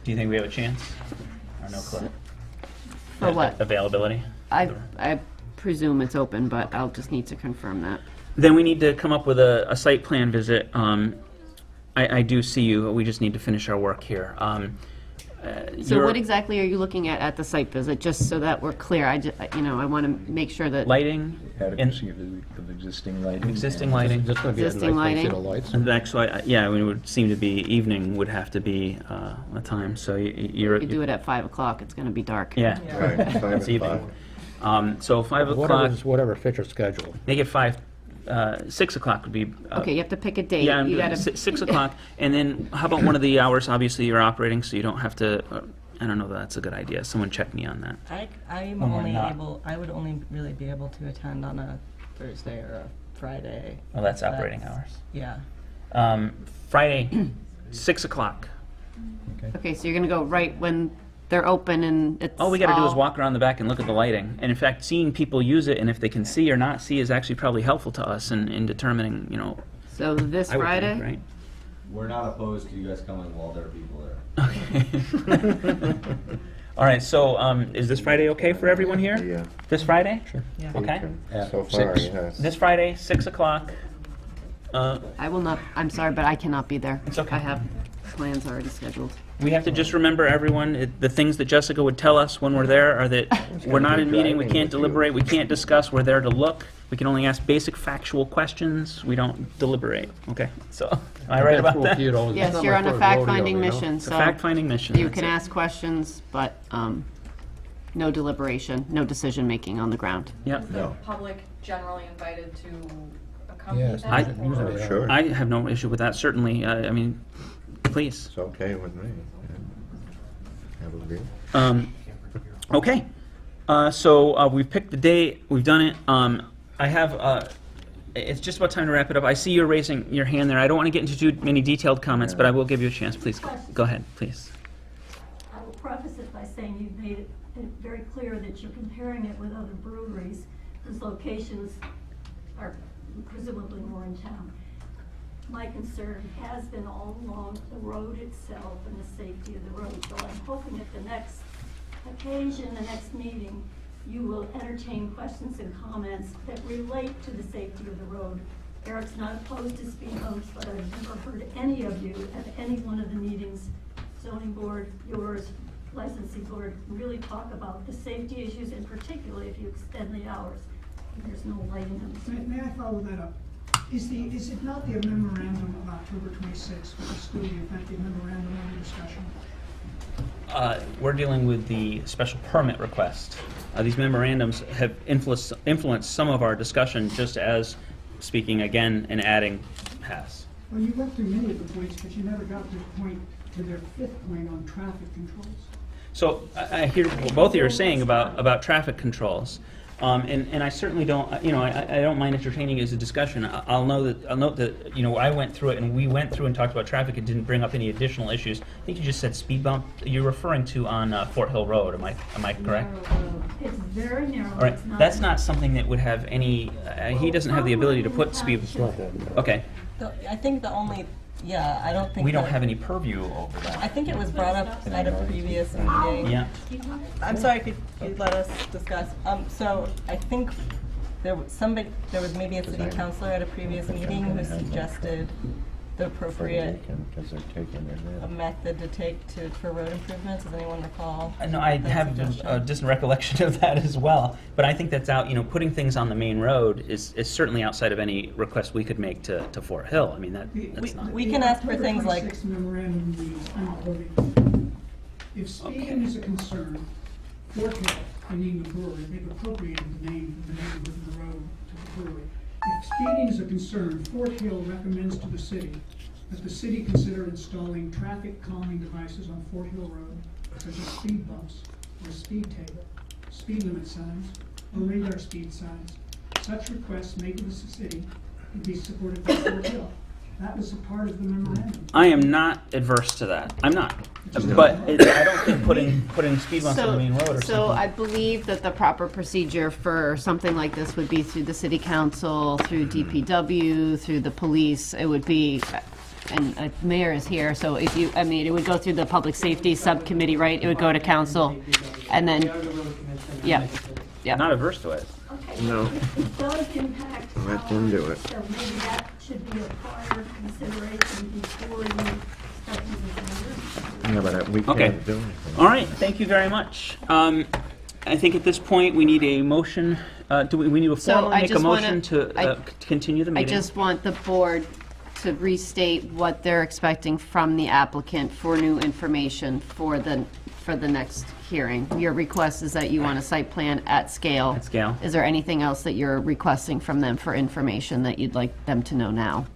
Do you think we have a chance? Or no clue? For what? Availability? I presume it's open, but I'll just need to confirm that. Then we need to come up with a site plan visit. I do see you, we just need to finish our work here. So what exactly are you looking at the site visit, just so that we're clear? I want to make sure that. Lighting? Adequacy of existing lighting. Existing lighting. Just gonna be a nice Existing big set lighting. of lights. And actually, yeah, it would seem to be evening would have to be a time, so you're. You do it at 5 o'clock, it's going to be dark. Yeah. Right, 5 It's evening. So 5 o'clock, Whatever fits your schedule. make it 6 o'clock would be. Okay, you have to pick a date. Yeah, You gotta. 6 o'clock, and then how about one of the hours, obviously you're operating, so you don't have to, I don't know if that's a good idea, someone check me on that. I'm When we're only not. able, I would only really be able to attend on a Thursday or a Friday. Well, that's operating hours. Yeah. Friday, 6 o'clock. Okay, so you're going to go right when they're open and it's. All we gotta do is all- walk around the back and look at the lighting, and in fact, seeing people use it, and if they can see or not see is actually probably helpful to us in determining, So this I would Friday? think, right? We're not opposed to you guys coming while there are people there. Okay. All right, so is this Friday okay for everyone here? Yeah. This Friday? Sure. Yeah. Okay. So far, 6. yes. This Friday, 6 o'clock. I will not, I'm sorry, but I cannot be there. It's okay. I have plans already scheduled. We have to just remember, everyone, the things that Jessica would tell us when we're there are that we're not in meeting, we can't deliberate, we can't discuss, we're there to look. We can only ask basic factual questions, we don't deliberate, okay? So, am I right about that? Yes, you're on a fact-finding mission, It's a so. fact-finding mission, You that's can it. ask questions, but no deliberation, no decision-making on the ground. Yep. Is the public generally invited to accompany Yes, that? usually or- they are. Sure. I have no issue with that, certainly, I mean, please. It's okay with me. Yeah. Have a beer. Okay, so we've picked the date, we've done it. I have, it's just about time to wrap it up. I see you're raising your hand there. I don't want to get into too many detailed comments, but I will give you a chance. Please, go ahead, please. I will preface it by saying you've made it very clear that you're comparing it with other breweries whose locations are presumably more in town. My concern has been all along the road itself and the safety of the road. So I'm hoping at the next occasion, the next meeting, you will entertain questions and comments that relate to the safety of the road. Eric's not opposed to speed bumps, but I've never heard any of you at any one of the meetings, zoning board, yours, licensing board, really talk about the safety issues, and particularly if you extend the hours. There's no lighting on the street. May I follow that up? Is it not the memorandum of October 26th, which is still the effective memorandum under discussion? We're dealing with the special permit request. These memorandums have influenced some of our discussion, just as speaking again and adding has. Well, you went through many of the points, but you never got to their fifth point on traffic controls. So I hear what both of you are saying about traffic controls. And I certainly don't, I don't mind entertaining it as a discussion. I'll note that, I went through it and we went through and talked about traffic. It didn't bring up any additional issues. I think you just said speed bump. You're referring to on Fort Hill Road. Am I correct? It's very narrow. All right. It's not- That's not something that would have any. He doesn't have the ability to put speed. Okay. I think the only, I don't think. We don't that- have any purview over that. I think it was brought up at a previous meeting. Yeah. I'm sorry, could you let us discuss? So I think there was maybe a city councilor at a previous meeting who suggested the appropriate Because they're taking it a in. method to take for road improvements. Does anyone recall? No, I that have suggestion? a distant recollection of that as well. But I think that's out. Putting things on the main road is certainly outside of any request we could make to Fort Hill. I mean that's not. We can ask for things like. The October 26th memorandum reads, I'm quoting, if speeding is a concern, Fort Hill, meaning the brewery, they've appropriated the name of the road to the brewery. If speeding is a concern, Fort Hill recommends to the city that the city consider installing traffic calming devices on Fort Hill Road, such as speed bumps or a speed table, speed limit signs, or radar speed signs. Such requests made to the city would be supported by Fort Hill. That was a part of the memorandum. I am not adverse to that. I'm not. But I don't think putting speed bumps on the main road or So something. I believe that the proper procedure for something like this would be through the city council, through DPW, through the police. It would be, and mayor is here, so it would go through the public safety subcommittee, right? It would go to council, and then, yeah. Not adverse to it. Okay, No. it does impact. Let them do it. So maybe that should be a prior consideration before you start using. Yeah, but we Okay. can't do anything. All right. Thank you very much. I think at this point we need a motion. Do we need to So formally I make a just motion wanna- to continue the I meeting? just want the board to restate what they're expecting from the applicant for new information for the next hearing. Your request is that you want a site plan at scale. At scale. Is there anything else that you're requesting from them for information that you'd like them to know now?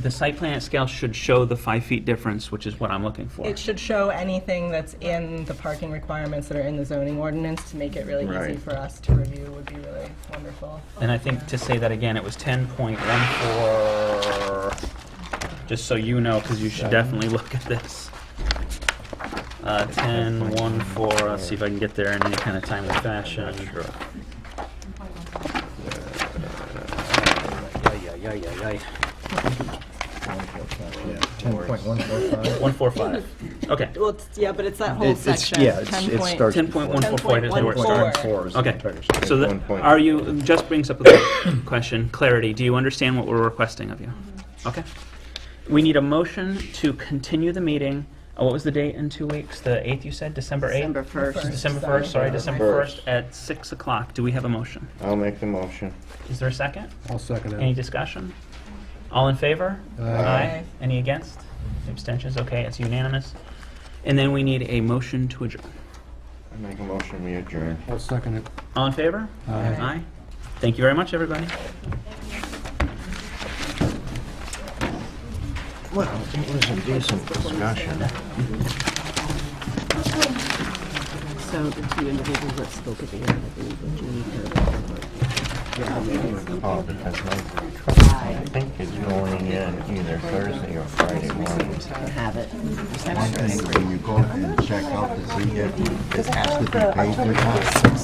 The site plan at scale should show the 5 feet difference, which is what I'm looking for. It should show anything that's in the parking requirements that are in the zoning ordinance to make it really easy Right. for us to review would be really wonderful. And I think to say that again, it was 10.14, just so you know, because you should definitely look at this. 10.14, let's see if I can get there in any kind of timely fashion. Yeah, 10.145. 145. Okay. Well, yeah, but it's that whole It's- section. yeah, it starts 10.144 is where it starts. 10.14 is Okay, better. so One that, point. are you, just brings up a good question, clarity, do you understand what we're requesting of you? Okay. We need a motion to continue the meeting, what was the date in 2 weeks? The 8th you said, December 8th? December 1st. December 1st, sorry, December First. 1st at 6 o'clock. Do we have a motion? I'll make the motion. Is there a second? I'll second Any it. discussion? All in favor? Aye. Any against? Abstentions? Okay, it's unanimous. And then we need a motion to adjourn. I make a motion, we adjourn. I'll second it. All in favor? Aye. Aye. Thank you very much, everybody. Well, it was a decent discussion. So the two individuals that spoke at the end, I believe, that you need to. Oh, because I think it's going in either Thursday or Friday morning. Have it. When you go and check out to see if it has to be paid or not.